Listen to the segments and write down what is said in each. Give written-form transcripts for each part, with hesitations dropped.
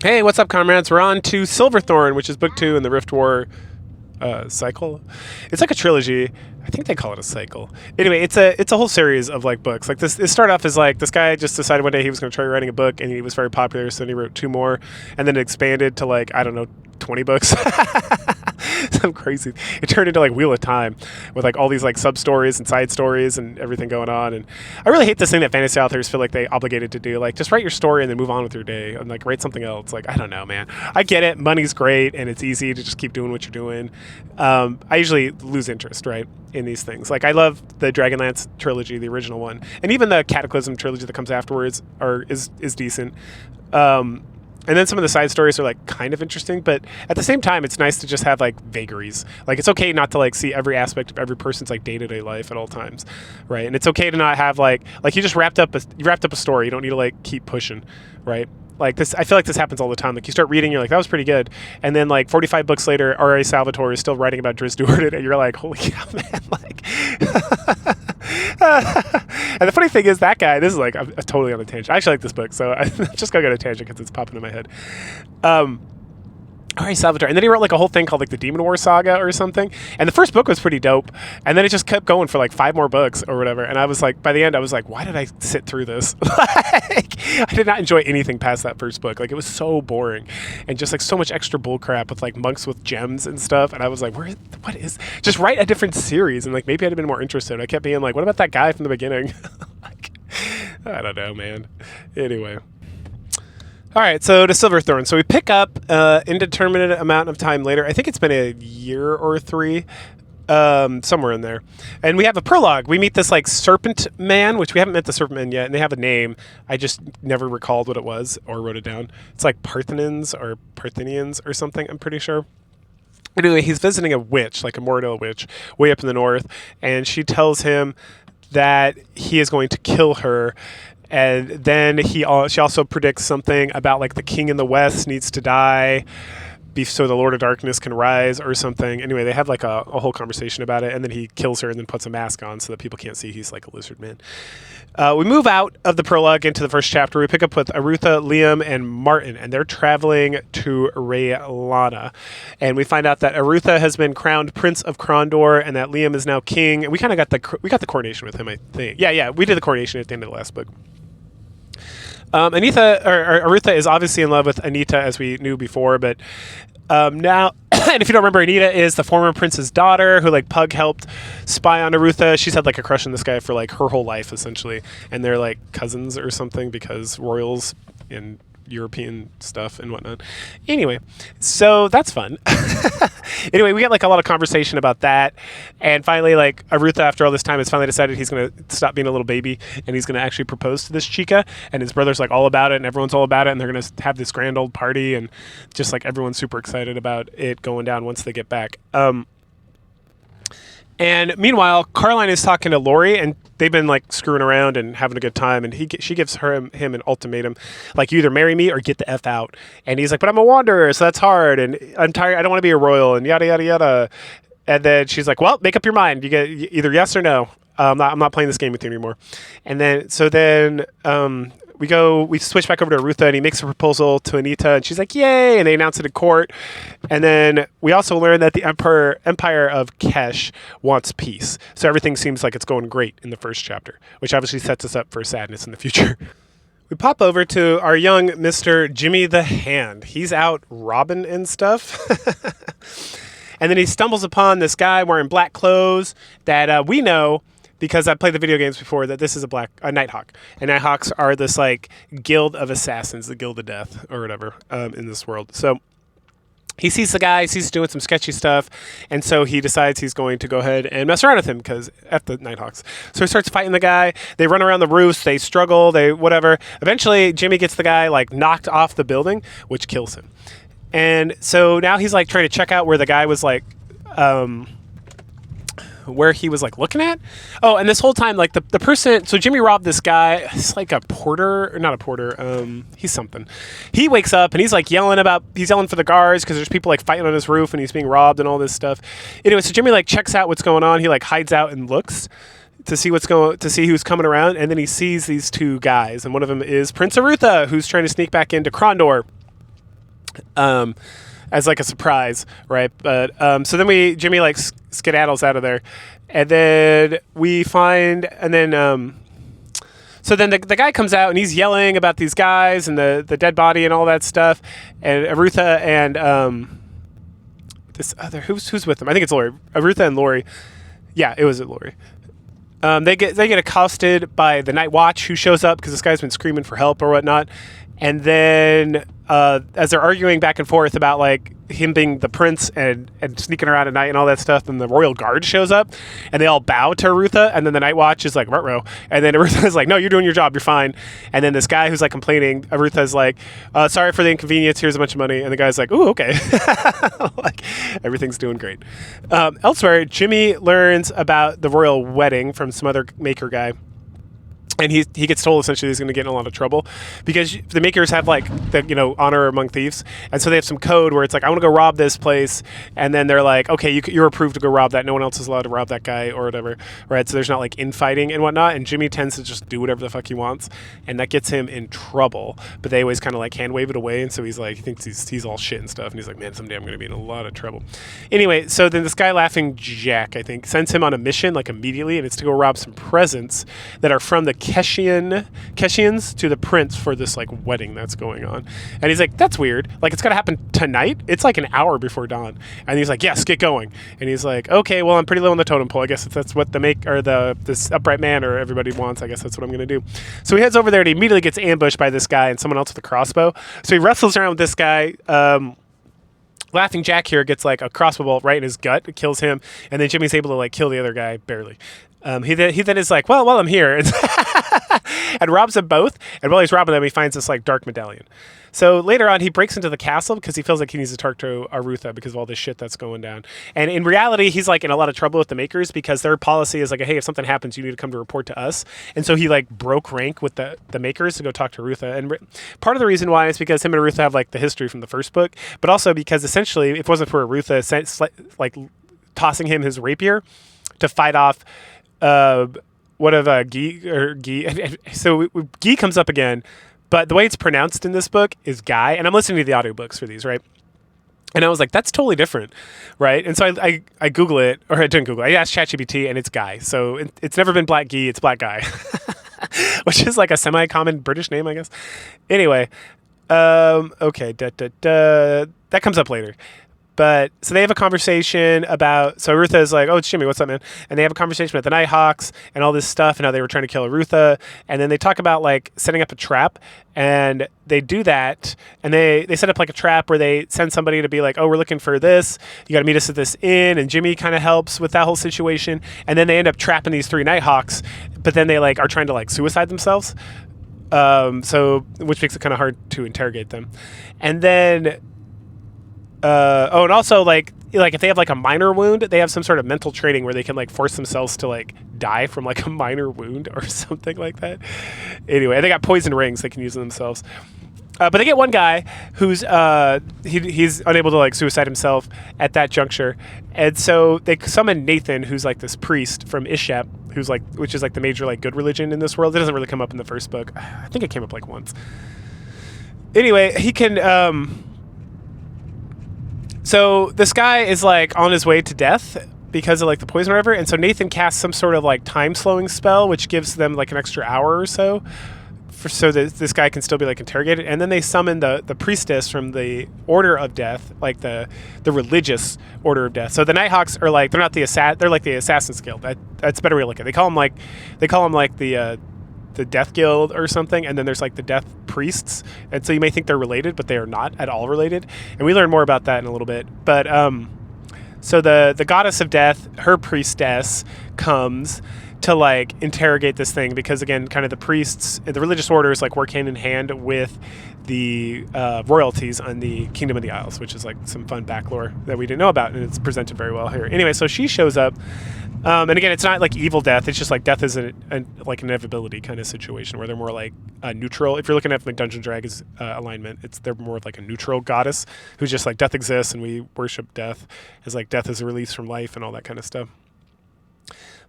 Hey, what's up, comrades? We're on to Silverthorn, which is book 2 in the Rift War cycle. It's like a trilogy. I think they call it a cycle. Anyway, it's a whole series of like books. Like this, it started off as like this guy just decided one day he was going to try writing a book, and he was very popular, so then he wrote 2 more, and then it expanded to like, I don't know, 20 books. Some crazy. It turned into like Wheel of Time with like all these like sub stories and side stories and everything going on. And I really hate this thing that fantasy authors feel like they obligated to do. Like, just write your story and then move on with your day and like write something else. Like, I don't know, man. I get it. Money's great and it's easy to just keep doing what you're doing. I usually lose interest, right, in these things. Like, I love the Dragonlance trilogy, the original one, and even the Cataclysm trilogy that comes afterwards is decent. And then some of the side stories are like kind of interesting, but at the same time, it's nice to just have like vagaries. Like, it's okay not to like see every aspect of every person's like day-to-day life at all times, right? And it's okay to not have like you just wrapped up a story. You don't need to like keep pushing, right? Like this, I feel like this happens all the time. Like, you start reading, you're like, that was pretty good, and then like 45 books later, R.A. Salvatore is still writing about Driz Duard, and you're like, holy cow, man! Like, and the funny thing is, that guy. This is like, I'm totally on a tangent. I actually like this book, so I'm just gonna go on a tangent because it's popping in my head. All right, Salvatore. And then he wrote like a whole thing called like the Demon War Saga or something. And the first book was pretty dope. And then it just kept going for like 5 more books or whatever. And I was like, by the end, I was like, why did I sit through this? Like, I did not enjoy anything past that first book. Like, it was so boring and just like so much extra bullcrap with like monks with gems and stuff. And I was like, what is, just write a different series. And like, maybe I'd have been more interested. I kept being like, what about that guy from the beginning? Like, I don't know, man. Anyway. All right, so to Silverthorn. So we pick up indeterminate amount of time later. I think it's been a year or 3, somewhere in there. And we have a prologue. We meet this like serpent man, which we haven't met the serpent man yet, and they have a name. I just never recalled what it was or wrote it down. It's like Parthenians or something, I'm pretty sure. Anyway, he's visiting a witch, like a Mordor witch, way up in the north, and she tells him that he is going to kill her. And then she also predicts something about like the king in the west needs to die so the Lord of Darkness can rise or something. Anyway, they have like a whole conversation about it, and then he kills her and then puts a mask on so that people can't see he's like a lizard man. We move out of the prologue into the first chapter. We pick up with Arutha, Liam, and Martin, and they're traveling to Raylana. And we find out that Arutha has been crowned Prince of Krondor and that Liam is now king. And we kind of got the coronation with him, I think. Yeah, we did the coronation at the end of the last book. Arutha is obviously in love with Anita, as we knew before, but now, and if you don't remember, Anita is the former prince's daughter who like Pug helped spy on Arutha. She's had like a crush on this guy for like her whole life, essentially, and they're like cousins or something because royals and European stuff and whatnot. Anyway, so that's fun. Anyway, we get like a lot of conversation about that, and finally, like Arutha, after all this time, has finally decided he's going to stop being a little baby and he's going to actually propose to this chica, and his brother's like all about it and everyone's all about it, and they're going to have this grand old party, and just like everyone's super excited about it going down once they get back. And meanwhile, Carline is talking to Laurie, and they've been like screwing around and having a good time. And she gives him an ultimatum, like, you either marry me or get the F out. And he's like, but I'm a wanderer, so that's hard, and I'm tired. I don't want to be a royal, and yada yada yada. And then she's like, well, make up your mind. You get either yes or no. I'm not playing this game with you anymore. And then we switch back over to Arutha, and he makes a proposal to Anita, and she's like, yay, and they announce it in court. And then we also learn that the Empire of Kesh wants peace. So everything seems like it's going great in the first chapter, which obviously sets us up for sadness in the future. We pop over to our young Mr. Jimmy the Hand. He's out robbing and stuff. And then he stumbles upon this guy wearing black clothes that we know, because I played the video games before, that this is a Nighthawk. And Nighthawks are this like guild of assassins, the Guild of Death or whatever, in this world. So he sees the guy, sees doing some sketchy stuff, and so he decides he's going to go ahead and mess around with him because F the Nighthawks. So he starts fighting the guy. They run around the roofs, they struggle, they whatever. Eventually, Jimmy gets the guy like knocked off the building, which kills him. And so now he's like trying to check out where the guy was like, where he was like looking at. Oh, and this whole time, like the person, so Jimmy robbed this guy. It's like a porter, or not a porter. He's something. He wakes up and he's like yelling for the guards because there's people like fighting on his roof and he's being robbed and all this stuff. Anyway, so Jimmy like checks out what's going on. He like hides out and looks to see who's coming around, and then he sees these 2 guys, and one of them is Prince Arutha, who's trying to sneak back into Krondor. as like a surprise, right? But so then Jimmy like skedaddles out of there, and then we find, and then so then the guy comes out and he's yelling about these guys and the dead body and all that stuff, and Arutha and this other who's with them? I think it's Lori, Arutha and Lori. Yeah, it was Lori. They get accosted by the Night Watch, who shows up because this guy's been screaming for help or whatnot. And then as they're arguing back and forth about like him being the prince and sneaking around at night and all that stuff, then the royal guard shows up and they all bow to Arutha, and then the Night Watch is like, ruh-roh. And then Arutha's like, no, you're doing your job, you're fine. And then this guy who's like complaining, Arutha's like, sorry for the inconvenience, here's a bunch of money. And the guy's like, ooh, okay. Like everything's doing great. Elsewhere, Jimmy learns about the royal wedding from some other maker guy. And he gets told essentially he's going to get in a lot of trouble because the makers have like the honor among thieves, and so they have some code where it's like, I want to go rob this place, and then they're like, okay, you're approved to go rob that. No one else is allowed to rob that guy or whatever, right? So there's not like infighting and whatnot. And Jimmy tends to just do whatever the fuck he wants, and that gets him in trouble. But they always kind of like hand wave it away, and so he's like, he thinks he's all shit and stuff, and he's like, man, someday I'm going to be in a lot of trouble. Anyway, so then this guy Laughing Jack, I think, sends him on a mission like immediately, and it's to go rob some presents that are from the Keshians to the prince for this like wedding that's going on. And he's like, that's weird, like it's gotta happen tonight, it's like an hour before dawn. And he's like, yes, get going. And he's like, okay, well, I'm pretty low on the totem pole, I guess if that's what this upright man or everybody wants, I guess that's what I'm gonna do. So he heads over there and he immediately gets ambushed by this guy and someone else with a crossbow. So he wrestles around with this guy. Laughing Jack here gets like a crossbow bolt right in his gut. It kills him, and then Jimmy's able to like kill the other guy barely. He then is like, well, while I'm here, and robs them both. And while he's robbing them, he finds this like dark medallion. So later on, he breaks into the castle because he feels like he needs to talk to Arutha because of all this shit that's going down. And in reality, he's like in a lot of trouble with the makers because their policy is like, hey, if something happens, you need to come to report to us. And so he like broke rank with the makers to go talk to Arutha. And part of the reason why is because him and Arutha have like the history from the first book, but also because essentially, if it wasn't for Arutha like tossing him his rapier to fight off one of Guy. So Guy comes up again, but the way it's pronounced in this book is Guy, and I'm listening to the audiobooks for these, right? And I was like, that's totally different, right? And so I Google it, or I didn't Google it. I asked ChatGPT, and it's Guy. So it's never been Black Guy, it's Black Guy, which is like a semi-common British name, I guess. Anyway, okay, that comes up later. But so they have a conversation about, so Arutha is like, oh, it's Jimmy, what's up, man? And they have a conversation about the Nighthawks and all this stuff and how they were trying to kill Arutha. And then they talk about like setting up a trap, and they do that. And they set up like a trap where they send somebody to be like, oh, we're looking for this. You got to meet us at this inn. And Jimmy kind of helps with that whole situation. And then they end up trapping these three Nighthawks, but then they like are trying to like suicide themselves. So which makes it kind of hard to interrogate them. And then, and also like if they have like a minor wound, they have some sort of mental training where they can like force themselves to like die from like a minor wound or something like that. Anyway, they got poison rings they can use on themselves. But they get one guy who's he's unable to like suicide himself at that juncture, and so they summon Nathan, who's like this priest from Ishep, which is like the major like good religion in this world. It doesn't really come up in the first book. I think it came up like once. Anyway, he can. So this guy is like on his way to death because of like the poison or whatever, and so Nathan casts some sort of like time slowing spell, which gives them like an extra hour or so, so that this guy can still be like interrogated. And then they summon the priestess from the Order of Death, like the religious Order of Death. So the Nighthawks are like, they're not they're like the Assassin's Guild. That's a better way to look at it. They call them like the Death Guild or something, and then there's like the Death Priests, and so you may think they're related, but they are not at all related, and we learn more about that in a little bit. But so the goddess of death, her priestess, comes to like interrogate this thing because, again, kind of the priests, the religious orders like work hand in hand with the royalties on the Kingdom of the Isles, which is like some fun back lore that we didn't know about, and it's presented very well here. Anyway, so she shows up. And again, it's not like evil death. It's just like death is like an inevitability kind of situation where they're more like neutral. If you're looking at like Dungeons & Dragons alignment, they're more of like a neutral goddess who's just like death exists and we worship death as like death is a release from life and all that kind of stuff.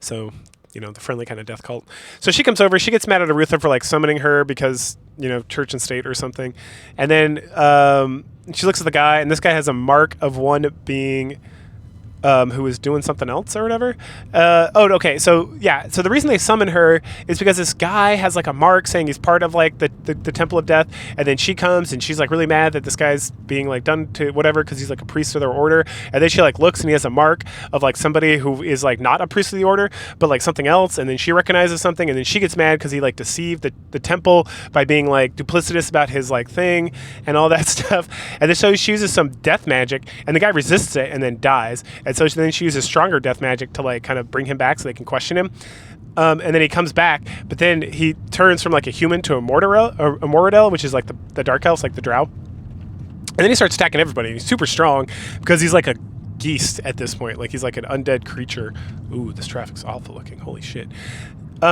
So the friendly kind of death cult. So she comes over. She gets mad at Arutha for like summoning her because church and state or something. And then she looks at the guy, and this guy has a mark of one being who was doing something else or whatever. Okay. So the reason they summon her is because this guy has like a mark saying he's part of like the Temple of Death, and then she comes and she's like really mad that this guy's being like done to whatever because he's like a priest of their order, and then she like looks and he has a mark of like somebody who is like not a priest of the order but like something else, and then she recognizes something, and then she gets mad because he like deceived the temple by being like duplicitous about his like thing and all that stuff, and then so she uses some death magic, and the guy resists it and then dies. And so then she uses stronger death magic to like kind of bring him back so they can question him. And then he comes back, but then he turns from like a human to a Moradel, which is like the dark elves, like the drow. And then he starts attacking everybody. He's super strong because he's like a geist at this point. Like he's like an undead creature. Ooh, this traffic's awful looking. Holy shit.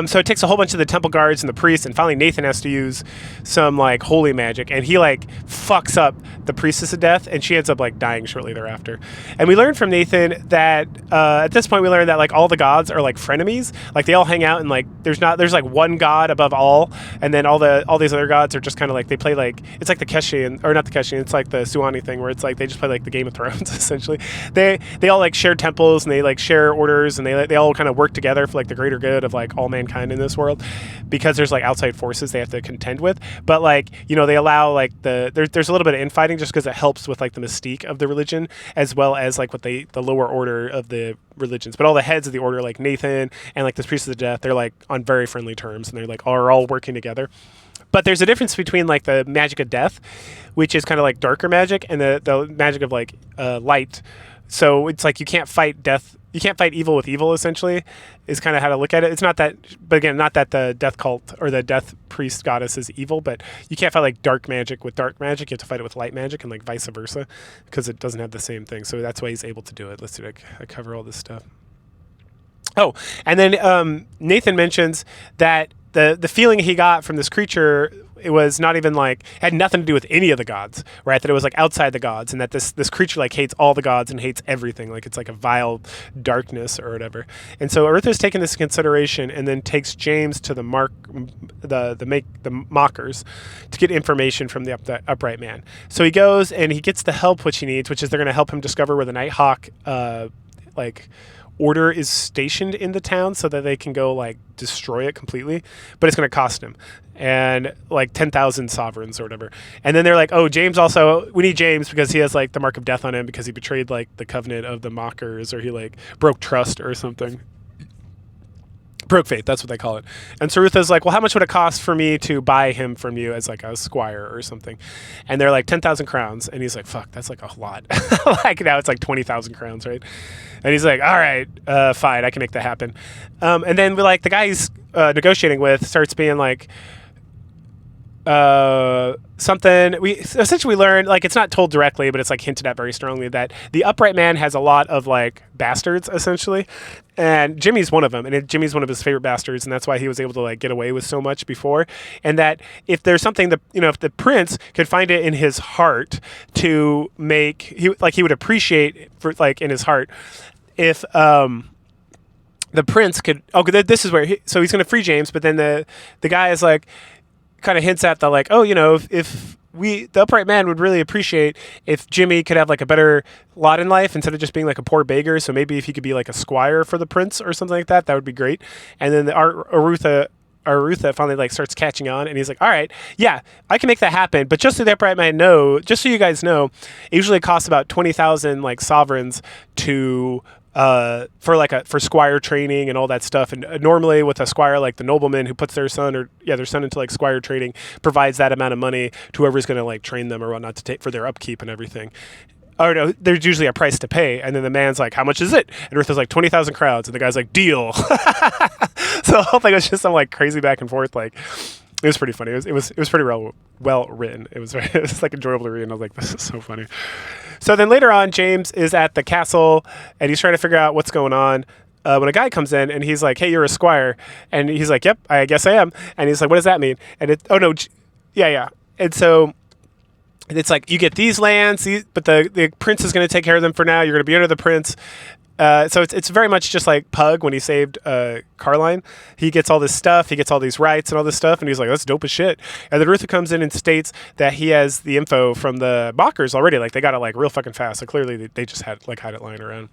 So it takes a whole bunch of the temple guards and the priests, and finally Nathan has to use some like holy magic, and he like fucks up the priestess of death, and she ends up like dying shortly thereafter. And we learned from Nathan that at this point we learned that like all the gods are like frenemies, like they all hang out, and like there's like one god above all, and then all these other gods are just kind of like they play like it's like the Keshian, or not the Keshian, it's like the Suani thing where it's like they just play like the Game of Thrones essentially. They all like share temples, and they like share orders, and they all kind of work together for like the greater good of like all mankind in this world, because there's like outside forces they have to contend with, but like they allow like there's a little bit of infighting just because it helps with like the mystique of the religion, as well as like what the lower order of the religions. But all the heads of the order, like Nathan and like this priest of the death, they're like on very friendly terms, and they're like are all working together. But there's a difference between like the magic of death, which is kind of like darker magic, and the magic of like light. So it's like you can't fight death. You can't fight evil with evil, essentially, is kind of how to look at it. It's not that, but again, not that the death cult or the death priest goddess is evil, but you can't fight like dark magic with dark magic. You have to fight it with light magic, and like vice versa, because it doesn't have the same thing. So that's why he's able to do it. Let's do it. I cover all this stuff. Oh, and then Nathan mentions that the feeling he got from this creature, it was not even like, had nothing to do with any of the gods, right? That it was like outside the gods, and that this creature like hates all the gods and hates everything. Like it's like a vile darkness or whatever. And so Arutha's taken this into consideration, and then takes James to the mockers to get information from the upright man. So he goes and he gets the help which he needs, which is they're going to help him discover where the Nighthawk order is stationed in the town, so that they can go like destroy it completely, but it's going to cost him and like 10,000 sovereigns or whatever. And then they're like, oh, James also, we need James because he has like the mark of death on him because he betrayed like the covenant of the mockers, or he like broke trust or something. Broke faith, that's what they call it. And Sarutha's like, well, how much would it cost for me to buy him from you as like a squire or something? And they're like 10,000 crowns. And he's like, fuck, that's like a lot. Like now it's like 20,000 crowns, right? And he's like, all right, fine, I can make that happen. And then like the guy he's negotiating with starts being like, something we essentially learned, like it's not told directly, but it's like hinted at very strongly, that the upright man has a lot of like bastards essentially, and Jimmy's one of them, and Jimmy's one of his favorite bastards, and that's why he was able to like get away with so much before. And that if there's something that if the prince could find it in his heart to make, he would appreciate for like in his heart if the prince could, this is where so he's going to free James, but then the guy is like, kind of hints at the like, if the upright man would really appreciate if Jimmy could have like a better lot in life instead of just being like a poor beggar. So maybe if he could be like a squire for the prince or something like that, that would be great. And then Arutha finally like starts catching on, and he's like, all right, yeah, I can make that happen. But just so the upright man know, just so you guys know, it usually costs about 20,000 like sovereigns to for squire training and all that stuff. And normally with a squire, like the nobleman who puts their son into like squire training provides that amount of money to whoever's going to like train them or whatnot to take for their upkeep and everything. Oh no, there's usually a price to pay, and then the man's like, how much is it? And Ruth is like 20,000 crowns, and the guy's like, deal. So the whole thing was just some like crazy back and forth. Like it was pretty funny. It was pretty well written. It was like enjoyable to read, and I was like, this is so funny. So then later on, James is at the castle, and he's trying to figure out what's going on. When a guy comes in, and he's like, hey, you're a squire. And he's like, yep, I guess I am. And he's like, what does that mean? And yeah. And so it's like, you get these lands, but the prince is going to take care of them for now. You're going to be under the prince. So it's very much just like Pug when he saved Carline. He gets all this stuff, he gets all these rights and all this stuff, and he's like, that's dope as shit. And then Rutha comes in and states that he has the info from the Mockers already. Like, they got it like real fucking fast. So clearly they just had it lying around.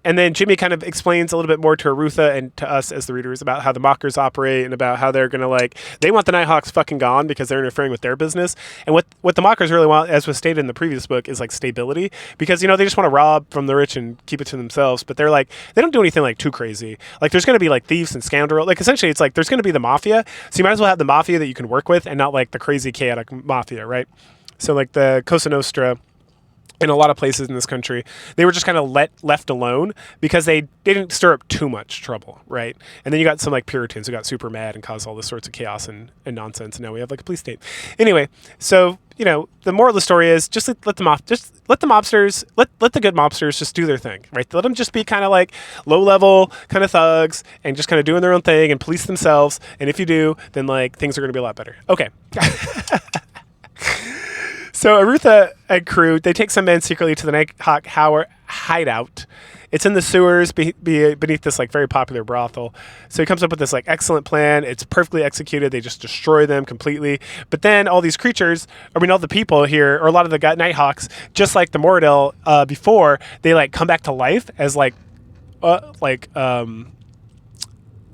And then Jimmy kind of explains a little bit more to Arutha and to us as the readers about how the Mockers operate and about how they're going to they want the Nighthawks fucking gone because they're interfering with their business. And what the Mockers really want, as was stated in the previous book, is stability, because, they just want to rob from the rich and keep it to themselves. But they're they don't do anything too crazy. There's going to be thieves and scoundrels. Essentially it's there's going to be the mafia. So you might as well have the mafia that you can work with and not the crazy chaotic mafia, right? So the Cosa Nostra, in a lot of places in this country, they were just kind of left alone because they didn't stir up too much trouble, right? And then you got some Puritans who got super mad and caused all this sorts of chaos and nonsense, and now we have a police state. Anyway, so the moral of the story is just let the mobsters, let the good mobsters just do their thing, right? Let them just be kind of low level kind of thugs and just kind of doing their own thing and police themselves. And if you do, then things are going to be a lot better. Okay. So Arutha and crew, they take some men secretly to the Nighthawk hideout. It's in the sewers beneath this very popular brothel. So he comes up with this excellent plan. It's perfectly executed. They just destroy them completely. But then all these creatures, all the people here, or a lot of the Nighthawks, just like the Moradel before, they come back to life as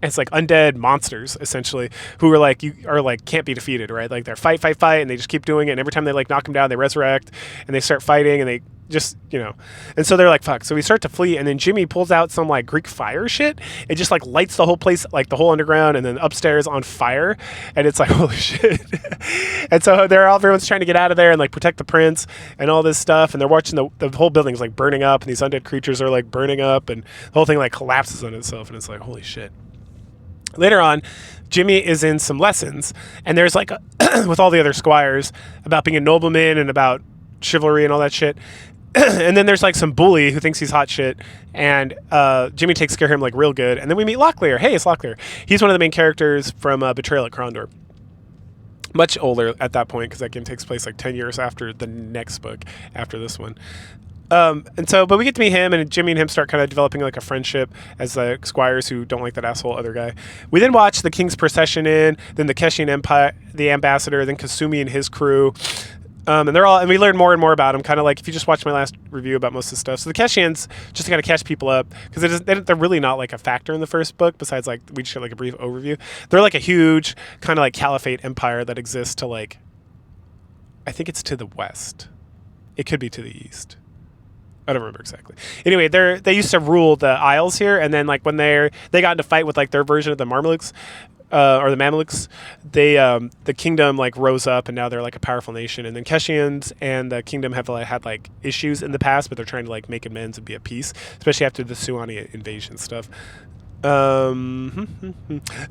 it's undead monsters, essentially, who are can't be defeated, right? They're fight, and they just keep doing it. And every time they knock them down, they resurrect and they start fighting, and they just, and so they're fuck. So we start to flee, and then Jimmy pulls out some Greek fire shit. It just lights the whole place, the whole underground and then upstairs on fire. And it's holy shit. And so everyone's trying to get out of there and protect the prince and all this stuff. And they're watching the whole building's burning up, and these undead creatures are burning up, and the whole thing collapses on itself. And it's holy shit. Later on, Jimmy is in some lessons, and there's with all the other squires about being a nobleman and about chivalry and all that shit. And then there's some bully who thinks he's hot shit, and Jimmy takes care of him real good. And then we meet Locklear. Hey, it's Locklear. He's one of the main characters from Betrayal at Krondor. Much older at that point, because that game takes place 10 years after the next book, after this one. But we get to meet him, and Jimmy and him start kind of developing a friendship as squires who don't like that asshole other guy. We then watch the King's Procession in, then the Keshian Empire, the ambassador, then Kasumi and his crew. And we learn more and more about them, kind of if you just watch my last review about most of the stuff. So the Keshians, just to kind of catch people up, because they're really not a factor in the first book, besides we just get a brief overview. They're a huge kind of caliphate empire that exists to I think it's to the west. It could be to the east. I don't remember exactly. Anyway, they used to rule the Isles here, and then when they got into fight with their version of the Mamelukes, or the Mamelukes, the kingdom rose up, and now they're a powerful nation. And then Keshians and the kingdom have had issues in the past, but they're trying to make amends and be at peace, especially after the Suani invasion stuff. Oh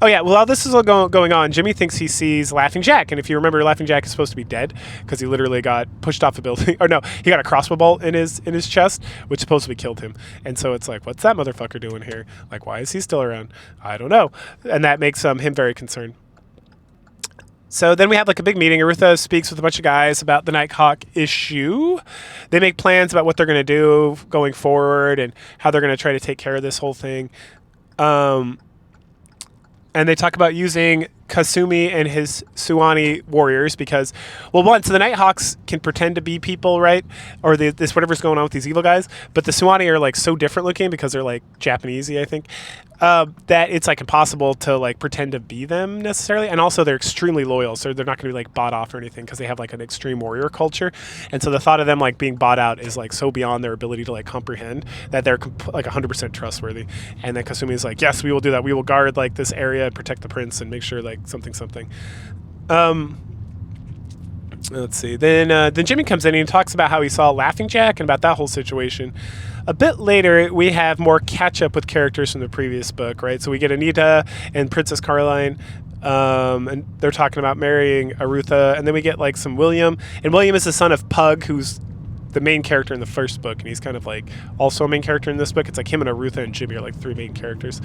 yeah, well, while this is all going on, Jimmy thinks he sees Laughing Jack, and if you remember, Laughing Jack is supposed to be dead because he literally got pushed off a building. Or no, he got a crossbow bolt in his chest, which supposedly killed him. And so it's what's that motherfucker doing here? Why is he still around? I don't know. And that makes him very concerned. So then we have a big meeting. Arutha speaks with a bunch of guys about the Nighthawk issue. They make plans about what they're going to do going forward and how they're going to try to take care of this whole thing. And they talk about using Kasumi and his Suani warriors because, well, one, so the Nighthawks can pretend to be people, right? Or this whatever's going on with these evil guys, but the Suani are so different looking because they're Japanesey, I think, that it's impossible to pretend to be them necessarily. And also they're extremely loyal, so they're not going to be bought off or anything because they have an extreme warrior culture. And so the thought of them being bought out is so beyond their ability to comprehend that they're 100% trustworthy. And then Kasumi is yes, we will do that. We will guard this area and protect the prince and make sure something. Let's see. Then Jimmy comes in and he talks about how he saw Laughing Jack and about that whole situation. A bit later, we have more catch up with characters from the previous book, right? So we get Anita and Princess Carline, and they're talking about marrying Arutha, and then we get some William, and William is the son of Pug, who's the main character in the first book, and he's kind of like also a main character in this book. It's like him and Arutha and Jimmy are like three main characters.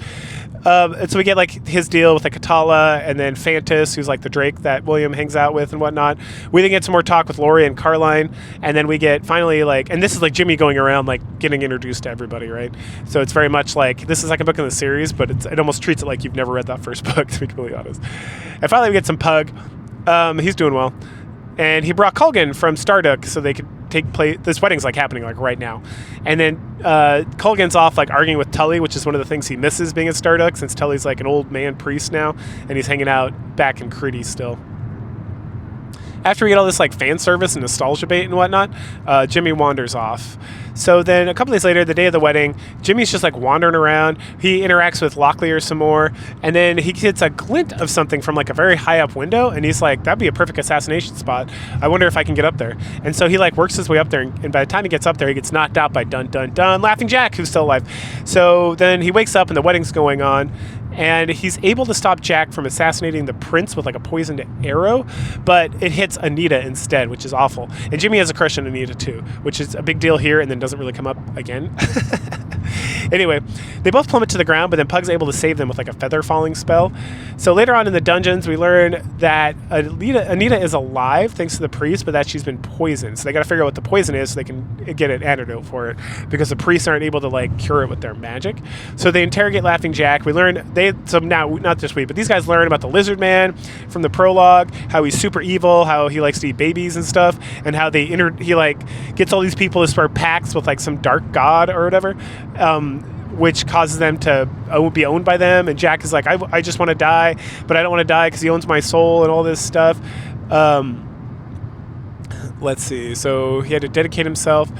And so we get like his deal with like Katala, and then Fantas, who's like the Drake that William hangs out with and whatnot. We then get some more talk with Laurie and Carline, and then we get finally like, and this is like Jimmy going around like getting introduced to everybody, right? So it's very much like this is like a book in the series, but it almost treats it like you've never read that first book, to be completely honest. And finally we get some Pug. He's doing well, and he brought Culgan from Starduck so they could take place. This wedding's like happening like right now, and then Culgan's off like arguing with Tully, which is one of the things he misses being at Starduck, since Tully's like an old man priest now, and he's hanging out back in Critty still. After we get all this like fan service and nostalgia bait and whatnot, Jimmy wanders off. So then a couple days later, the day of the wedding, Jimmy's just like wandering around. He interacts with Locklear some more, and then he gets a glint of something from like a very high up window, and he's like, that'd be a perfect assassination spot. I wonder if I can get up there. And so he like works his way up there, and by the time he gets up there, he gets knocked out by Laughing Jack, who's still alive. So then he wakes up and the wedding's going on, and he's able to stop Jack from assassinating the prince with like a poisoned arrow, but it hits Anita instead, which is awful. And Jimmy has a crush on Anita too, which is a big deal here, and then doesn't really come up again. Anyway, they both plummet to the ground, but then Pug's able to save them with like a feather falling spell. So later on in the dungeons, we learn that Anita is alive thanks to the priest, but that she's been poisoned. So they got to figure out what the poison is so they can get an antidote for it, because the priests aren't able to like cure it with their magic. So they interrogate Laughing Jack. We learn so now, not just we, but these guys learn about the Lizard Man from the prologue, how he's super evil, how he likes to eat babies and stuff, and how he like gets all these people to start pacts with like some dark god or whatever, which causes them to be owned by them. And Jack is like, I just want to die, but I don't want to die because he owns my soul and all this stuff. Let's see. So he had to dedicate himself.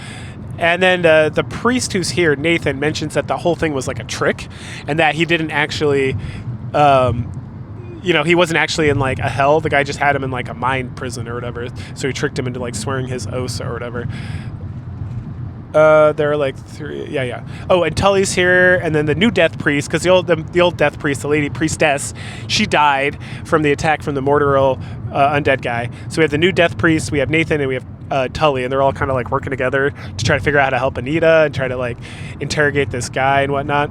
And then the priest who's here, Nathan, mentions that the whole thing was like a trick, and that he didn't actually, he wasn't actually in like a hell. The guy just had him in like a mind prison or whatever. So he tricked him into like swearing his oaths or whatever. There are like three. Yeah. Oh, and Tully's here, and then the new death priest, because the old death priest, the lady priestess, she died from the attack from the Mortaril undead guy. So we have the new death priest, we have Nathan, and we have Tully, and they're all kind of like working together to try to figure out how to help Anita and try to like interrogate this guy and whatnot.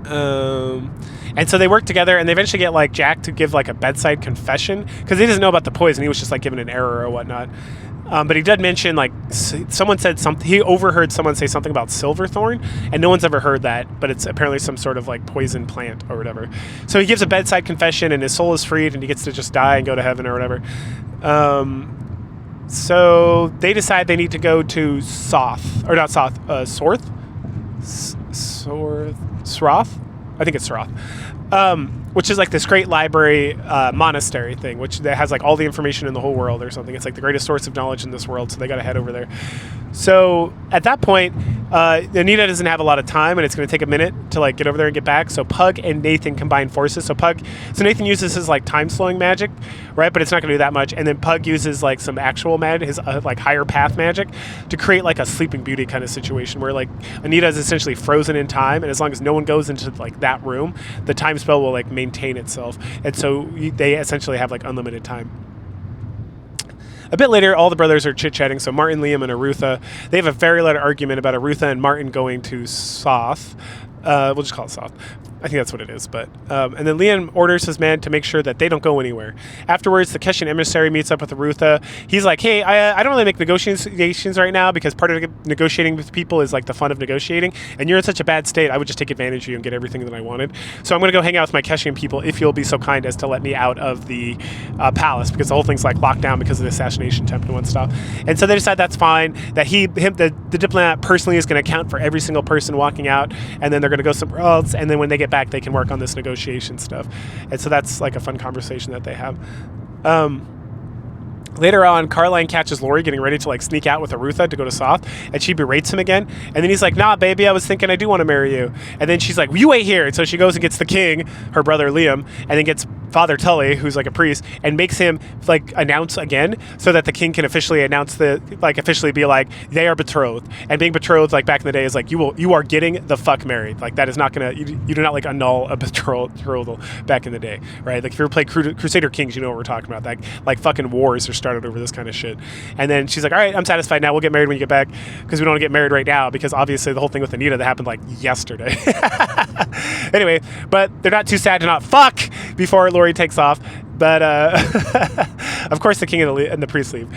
And so they work together, and they eventually get like Jack to give like a bedside confession, because he doesn't know about the poison. He was just like given an error or whatnot. But he did mention, like, someone said something, he overheard someone say something about Silverthorn, and no one's ever heard that, but it's apparently some sort of, like, poison plant or whatever. So he gives a bedside confession, and his soul is freed, and he gets to just die and go to heaven or whatever. So they decide they need to go to Sroth. I think it's Sroth. Which is like this great library monastery thing, which that has like all the information in the whole world or something. It's like the greatest source of knowledge in this world, so they got to head over there. So at that point, Anita doesn't have a lot of time, and it's going to take a minute to like get over there and get back. So Pug and Nathan combine forces. So Nathan uses his like time slowing magic, right? But it's not going to do that much. And then Pug uses like some actual magic, his like higher path magic, to create like a Sleeping Beauty kind of situation where like Anita is essentially frozen in time, and as long as no one goes into like that room, the time spell will like maintain itself. And so they essentially have like unlimited time. A bit later, all the brothers are chit-chatting, so Martin, Liam, and Arutha. They have a very loud argument about Arutha and Martin going to Soth. We'll just call it Soth. I think that's what it is. But and then Liam orders his men to make sure that they don't go anywhere. Afterwards, the Keshan emissary meets up with Arutha. He's like, hey, I don't really make negotiations right now, because part of negotiating with people is like the fun of negotiating, and you're in such a bad state, I would just take advantage of you and get everything that I wanted. So I'm going to go hang out with my Keshan people if you'll be so kind as to let me out of the palace, because the whole thing's like locked down because of the assassination attempt and one stuff. And so they decide that's fine, that the diplomat personally is going to account for every single person walking out, and then they're going to go somewhere else, and then when they get back, they can work on this negotiation stuff. And so that's like a fun conversation that they have. Later on, Carline catches Laurie getting ready to like sneak out with Arutha to go to Soth, and she berates him again. And then he's like, nah, baby, I was thinking I do want to marry you. And then she's like, well, you wait here. And so she goes and gets the king, her brother Liam, and then gets Father Tully, who's like a priest, and makes him like announce again, so that the king can officially announce officially be like, they are betrothed. And being betrothed, like back in the day, is like you are getting the fuck married. Like that is not gonna, you do not like annul a betrothal back in the day, right? Like if you ever played Crusader Kings, you know what we're talking about. Like fucking wars are started over this kind of shit. And then she's like, all right, I'm satisfied now. We'll get married when you get back, because we don't want to get married right now, because obviously the whole thing with Anita that happened like yesterday. Anyway, but they're not too sad to not fuck before Laurie takes off. But of course the king and the priest leave.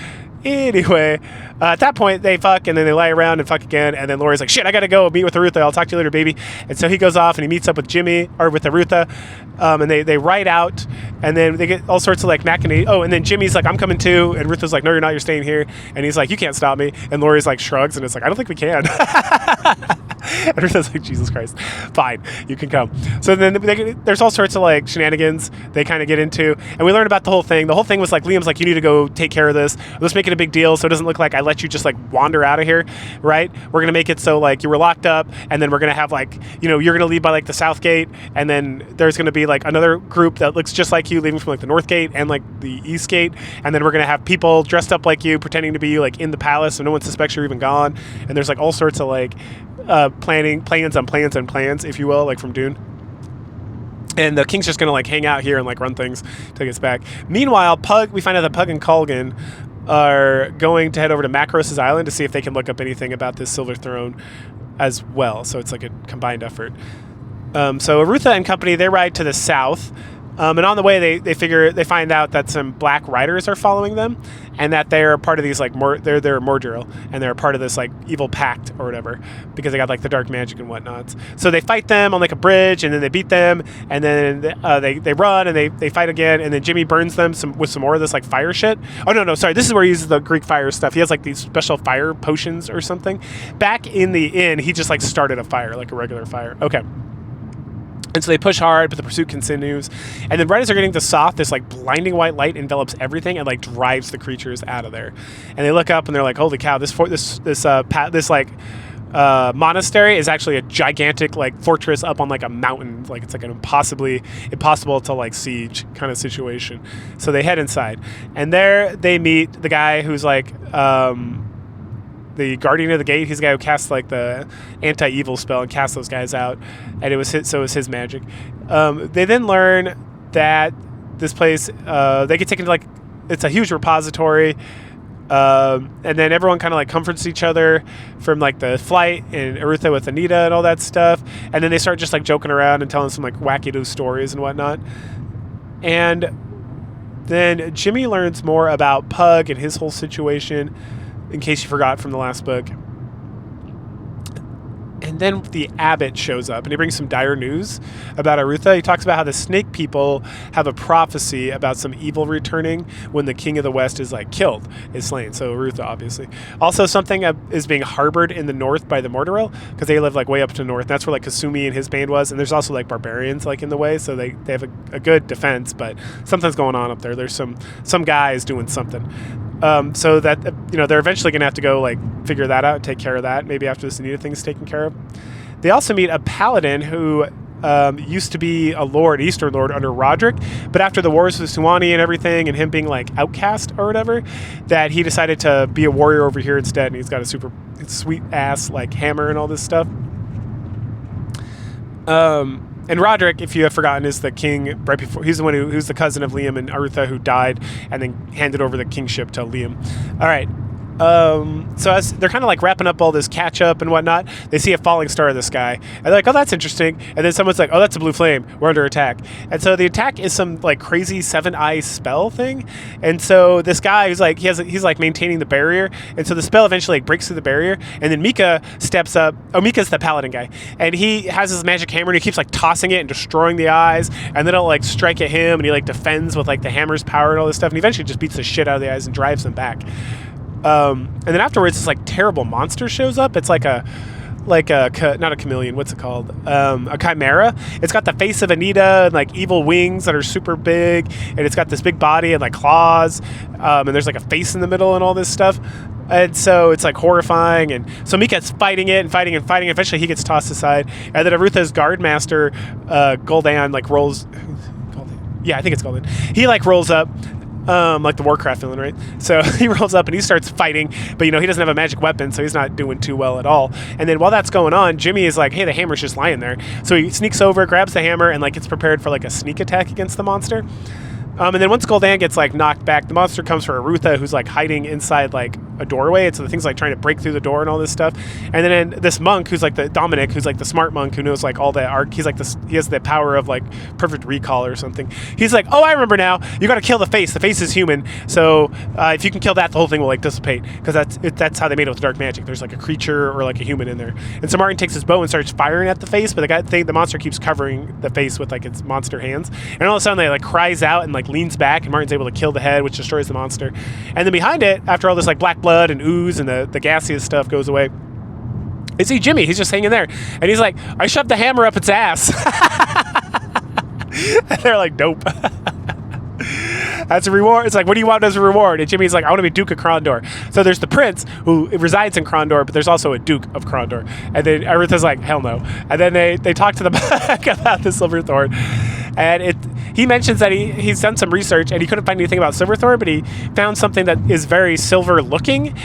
Anyway, at that point they fuck, and then they lie around and fuck again, and then Laurie's like, shit, I gotta go meet with Arutha, I'll talk to you later, baby. And so he goes off and he meets up with Jimmy, or with Arutha, and they ride out, and then they get all sorts of like machinate. Oh, and then Jimmy's like, I'm coming too, and Arutha's like, no, you're not, you're staying here. And he's like, you can't stop me. And Laurie's like shrugs, and it's like, I don't think we can. And Arutha's like, Jesus Christ, fine, you can come. So then there's all sorts of like shenanigans they kind of get into, and we learn about the whole thing. The whole thing was like, Liam's like, you need to go take care of this. Let's make it a big deal so it doesn't look like I let you just like wander out of here, right? We're gonna make it so like you were locked up, and then we're gonna have like, you're gonna leave by like the south gate, and then there's gonna be like another group that looks just like you leaving from like the north gate and like the east gate, and then we're gonna have people dressed up like you pretending to be like in the palace so no one suspects you're even gone. And there's like all sorts of like plans on plans, if you will, like from Dune. And the king's just gonna like hang out here and like run things till he gets back. Meanwhile, we find out that Pug and Colgan are going to head over to Macros' island to see if they can look up anything about this Silverthorn as well. So it's like a combined effort. So Arutha and company, they ride to the south. And on the way, they find out that some black riders are following them, and that they're part of these like they're Mordril, and they're part of this like evil pact or whatever, because they got like the dark magic and whatnot. So they fight them on like a bridge, and then they beat them, and then they run and they fight again, and then Jimmy burns them with some more of this like fire shit. Oh no, sorry, this is where he uses the Greek fire stuff. He has like these special fire potions or something. Back in the inn, he just like started a fire, like a regular fire. Okay. And so they push hard, but the pursuit continues. And then right as they're getting to Soth, this like blinding white light envelops everything and like drives the creatures out of there. And they look up and they're like, "Holy cow! This monastery is actually a gigantic like fortress up on like a mountain. Like it's like an impossible to like siege kind of situation." So they head inside, and there they meet the guy who's like the guardian of the gate. He's the guy who casts like the anti-evil spell and casts those guys out, and it was his magic. They then learn that this place they get taken to like, it's a huge repository, and then everyone kind of like comforts each other from like the flight, and Arutha with Anita and all that stuff, and then they start just like joking around and telling some like wacky stories and whatnot. And then Jimmy learns more about Pug and his whole situation, in case you forgot from the last book. And then the abbot shows up, and he brings some dire news about Arutha. He talks about how the snake people have a prophecy about some evil returning when the king of the west is like slain. So Arutha, obviously. Also, something is being harbored in the north by the Mordril, because they live like way up to the north. And that's where like Kasumi and his band was. And there's also like barbarians like in the way, so they have a good defense, but something's going on up there. There's some guys doing something. So that, they're eventually going to have to go like figure that out, take care of that, maybe after this Anita thing is taken care of. They also meet a paladin who used to be a lord, Eastern lord under Roderick, but after the wars with Suwani and everything, and him being like outcast or whatever, that he decided to be a warrior over here instead, and he's got a super sweet ass like hammer and all this stuff. And Roderick, if you have forgotten, is the king right before. He's the one who's the cousin of Liam and Arutha, who died and then handed over the kingship to Liam. All right. So as they're kind of like wrapping up all this catch up and whatnot, they see a falling star in the sky, and they're like, "Oh, that's interesting." And then someone's like, "Oh, that's a blue flame. We're under attack." And so the attack is some like crazy 7-eye spell thing. And so this guy who's like, he's like maintaining the barrier, and so the spell eventually like breaks through the barrier. And then Mika steps up. Oh, Mika's the paladin guy, and he has his magic hammer, and he keeps like tossing it and destroying the eyes, and then it'll like strike at him, and he like defends with like the hammer's power and all this stuff, and eventually just beats the shit out of the eyes and drives them back. And then afterwards, this like terrible monster shows up. It's like not a chameleon. What's it called? A chimera. It's got the face of Anita and like evil wings that are super big, and it's got this big body and like claws. And there's like a face in the middle and all this stuff. And so it's like horrifying. And so Mika's fighting it and fighting and fighting. Eventually, he gets tossed aside, and then Arutha's guard master, Gul'dan, like rolls. Yeah, I think it's Gul'dan. He like rolls up, like the Warcraft villain, right? So he rolls up and he starts fighting, but he doesn't have a magic weapon, so he's not doing too well at all. And then while that's going on, Jimmy is like, hey, the hammer's just lying there. So he sneaks over, grabs the hammer, and like gets prepared for like a sneak attack against the monster. And then once Gul'dan gets like knocked back, the monster comes for Arutha, who's like hiding inside like a doorway. And so the thing's like trying to break through the door and all this stuff. And then this monk, who's like the Dominic, who's like the smart monk who knows like all the art. He's like this. He has the power of like perfect recall or something. He's like, oh, I remember now. You got to kill the face. The face is human. So if you can kill that, the whole thing will like dissipate, because that's how they made it with dark magic. There's like a creature or like a human in there. And so Martin takes his bow and starts firing at the face, but the monster keeps covering the face with like its monster hands. And all of a sudden, they like cries out and like leans back, and Martin's able to kill the head, which destroys the monster. And then behind it, after all this like black blood and ooze and the gaseous stuff goes away, I see Jimmy. He's just hanging there, and he's like, I shoved the hammer up its ass. And they're like, dope. That's a reward. It's like, what do you want as a reward? And Jimmy's like, I want to be Duke of Krondor. So there's the prince who resides in Krondor, but there's also a Duke of Krondor. And then Arutha's like, hell no. And then they talk to the back about the Silverthorn. And he mentions that he's done some research and he couldn't find anything about Silverthorn, but he found something that is very silver looking,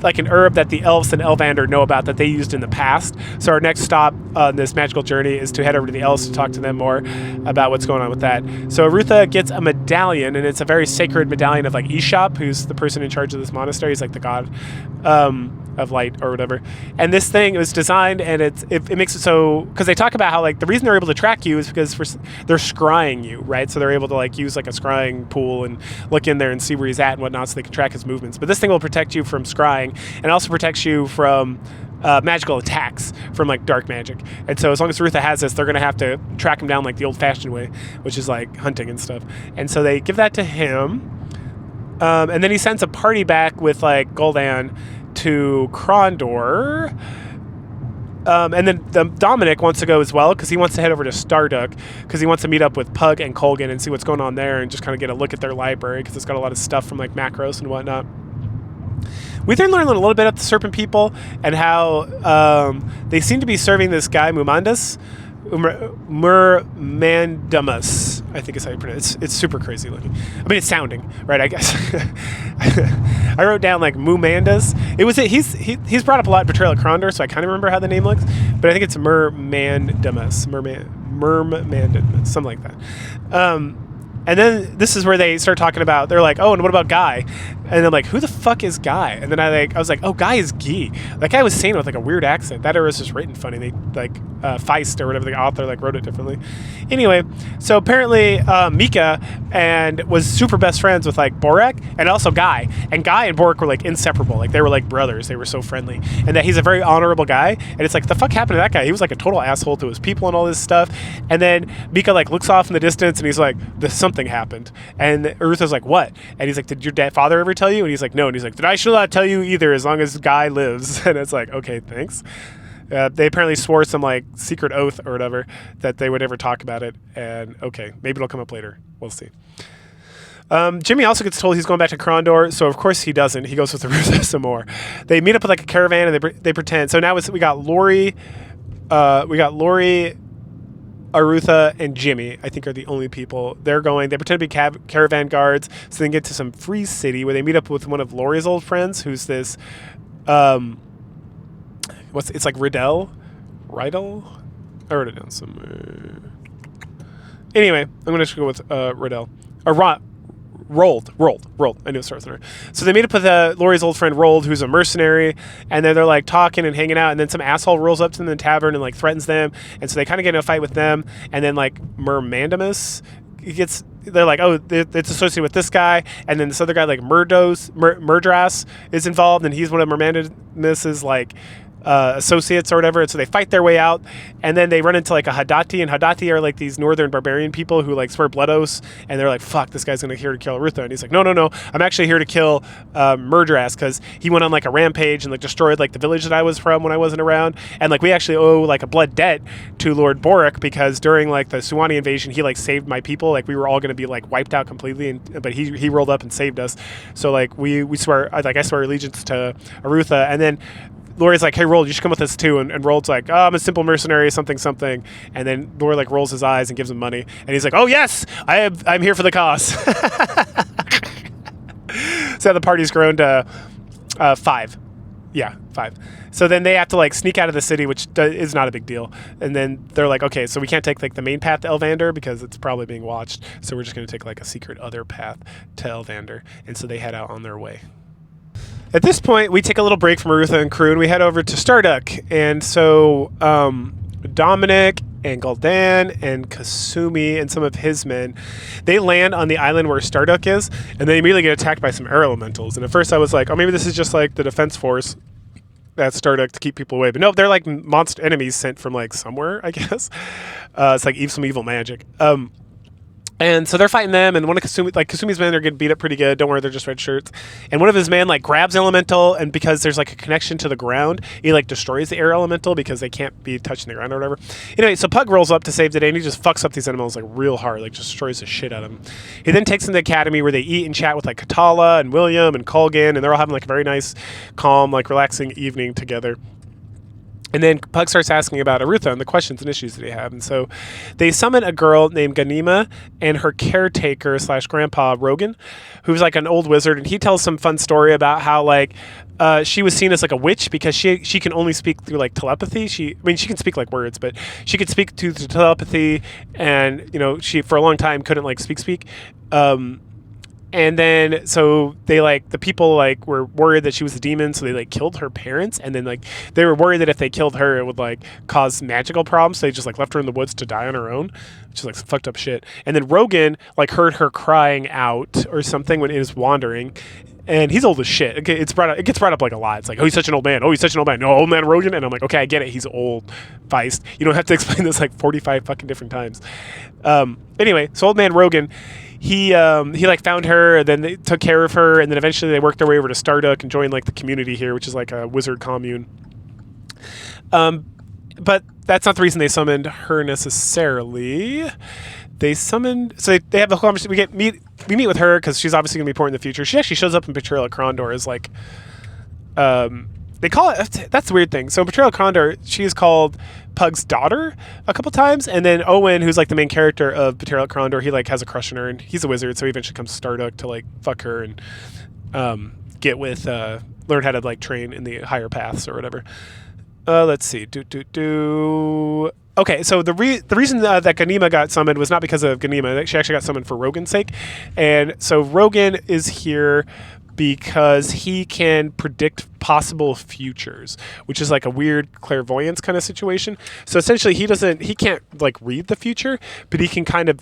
like an herb that the elves and Elvander know about that they used in the past. So our next stop on this magical journey is to head over to the elves to talk to them more about what's going on with that. So Arutha gets a medallion, and it's a very sacred medallion of like Ishop, who's the person in charge of this monastery. He's like the god of light or whatever. And this thing was designed, and it makes it so, because they talk about how like the reason they're able to track you is because they're scrying you, right? So they're able to like use like a scrying pool and look in there and see where he's at and whatnot, so they can track his movements. But this thing will protect you from scrying, and also protects you from magical attacks from like dark magic. And so as long as Arutha has this, they're gonna have to track him down like the old-fashioned way, which is like hunting and stuff. And so they give that to him, and then he sends a party back with like Gul'dan to Krondor. And then Dominic wants to go as well, because he wants to head over to Starduck, because he wants to meet up with Pug and Colgan and see what's going on there, and just kind of get a look at their library, because it's got a lot of stuff from like Macros and whatnot. We then learned a little bit about the Serpent People and how they seem to be serving this guy Murmandamus, I think is how you pronounce it. It's super crazy looking. I mean, it's sounding right, I guess. I wrote down like Mumandas. He's brought up a lot in Betrayal at Krondor, so I kind of remember how the name looks, but I think it's Murmandamus, something like that. And then this is where they start talking about, they're like, oh, and what about Guy? And I'm like, who the fuck is Guy? And then I was like, oh, Guy is Guy. That guy was saying with like a weird accent. That era was just written funny. They like Feist or whatever, the author like wrote it differently. Anyway, so apparently Mika was super best friends with like Borak and also Guy. And Guy and Borak were like inseparable. Like they were like brothers. They were so friendly. And that he's a very honorable guy. And it's like, the fuck happened to that guy? He was like a total asshole to his people and all this stuff. And then Mika like looks off in the distance and he's like, something happened. And Arutha's like, what? And he's like, did your father ever tell you? And he's like, no. And he's like, then I should not tell you either, as long as Guy lives. And it's like, okay, thanks. They apparently swore some like secret oath or whatever that they would never talk about it. And okay, maybe it'll come up later. We'll see. Jimmy also gets told he's going back to Krondor, so of course he doesn't. He goes with Arutha some more. They meet up with like a caravan and they pretend. So now we got Lori, Arutha, and Jimmy, I think, are the only people. They pretend to be caravan guards, so they can get to some free city where they meet up with one of Lori's old friends, who's this, it's like Rydell? I wrote it down somewhere. Anyway, I'm going to go with Rydell. Or Rold. I knew it starts with an R. So they meet up with Lori's old friend Rold, who's a mercenary, and then they're like talking and hanging out, and then some asshole rolls up to them in the tavern and like threatens them, and so they kind of get in a fight with them, and then like Murmandamus they're like, oh, it's associated with this guy, and then this other guy like Murdras is involved, and he's one of Murmandamus's like associates or whatever, and so they fight their way out, and then they run into like a Hadati, and Hadati are like these northern barbarian people who like swear blood oaths, and they're like, fuck, this guy's here to kill Arutha, and he's like, no, I'm actually here to kill Murdras, because he went on like a rampage and like destroyed like the village that I was from when I wasn't around, and like we actually owe like a blood debt to Lord Borak, because during like the Suwani invasion he like saved my people, like we were all going to be like wiped out completely, but he rolled up and saved us, so like we swear, like I swear allegiance to Arutha. And then Laura's like, hey, Rold, you should come with us too. And Rold's like, oh, I'm a simple mercenary, something, something. And then Laura like rolls his eyes and gives him money. And he's like, oh, yes, I'm here for the cause. So the party's grown to 5. Yeah, 5. So then they have to like sneak out of the city, which is not a big deal. And then they're like, okay, so we can't take like the main path to Elvander because it's probably being watched. So we're just going to take like a secret other path to Elvander. And so they head out on their way. At this point, we take a little break from Arutha and crew, and we head over to Starduck. And so Dominic and Gul'dan and Kasumi and some of his men, they land on the island where Starduck is, and they immediately get attacked by some air elementals. And at first I was like, oh, maybe this is just like the defense force at Starduck to keep people away. But no, they're like monster enemies sent from like somewhere, I guess. It's like some evil magic. And so they're fighting them, and one of Kasumi's men are getting beat up pretty good. Don't worry, they're just red shirts. And one of his men like grabs elemental, and because there's like a connection to the ground, he like destroys the air elemental because they can't be touching the ground or whatever. Anyway, so Pug rolls up to save the day, and he just fucks up these animals like real hard, like just destroys the shit out of them. He then takes them to the academy where they eat and chat with like Katala and William and Colgan, and they're all having like a very nice, calm, like relaxing evening together. And then Pug starts asking about Arutha and the questions and issues that they have. And so they summon a girl named Ganima and her caretaker / grandpa, Rogan, who's like an old wizard. And he tells some fun story about how like she was seen as like a witch because she can only speak through like telepathy. She can speak like words, but she could speak through telepathy. And, you know, she for a long time couldn't like speak. And then, so they like, the people like were worried that she was a demon, so they like killed her parents. And then like, they were worried that if they killed her, it would like cause magical problems. So they just like left her in the woods to die on her own, which is like some fucked up shit. And then Rogan like heard her crying out or something when he was wandering. And he's old as shit. Okay, it gets brought up like a lot. It's like, oh, he's such an old man. Oh, he's such an old man. No, old man Rogan. And I'm like, okay, I get it. He's old, Feist. You don't have to explain this like 45 fucking different times. Anyway, so old man Rogan, he like found her, and then they took care of her, and then eventually they worked their way over to Starduck and joined like the community here, which is like a wizard commune. But that's not the reason they summoned her necessarily. They summoned, so they have a whole conversation. We meet with her because she's obviously gonna be important in the future. She actually shows up in Betrayal at Krondor as like, they call it, that's the weird thing. So in Betrayal at Krondor, she is called Pug's daughter a couple times, and then Owen, who's like the main character of Betrayal at Krondor, he like has a crush on her, and he's a wizard, so he eventually comes to Starduck to like fuck her and get with learn how to like train in the higher paths or whatever. Let's see. Okay, so the reason that Ganima got summoned was not because of Ganima. She actually got summoned for Rogan's sake. And so Rogan is here because he can predict possible futures, which is like a weird clairvoyance kind of situation. So essentially he can't like read the future, but he can kind of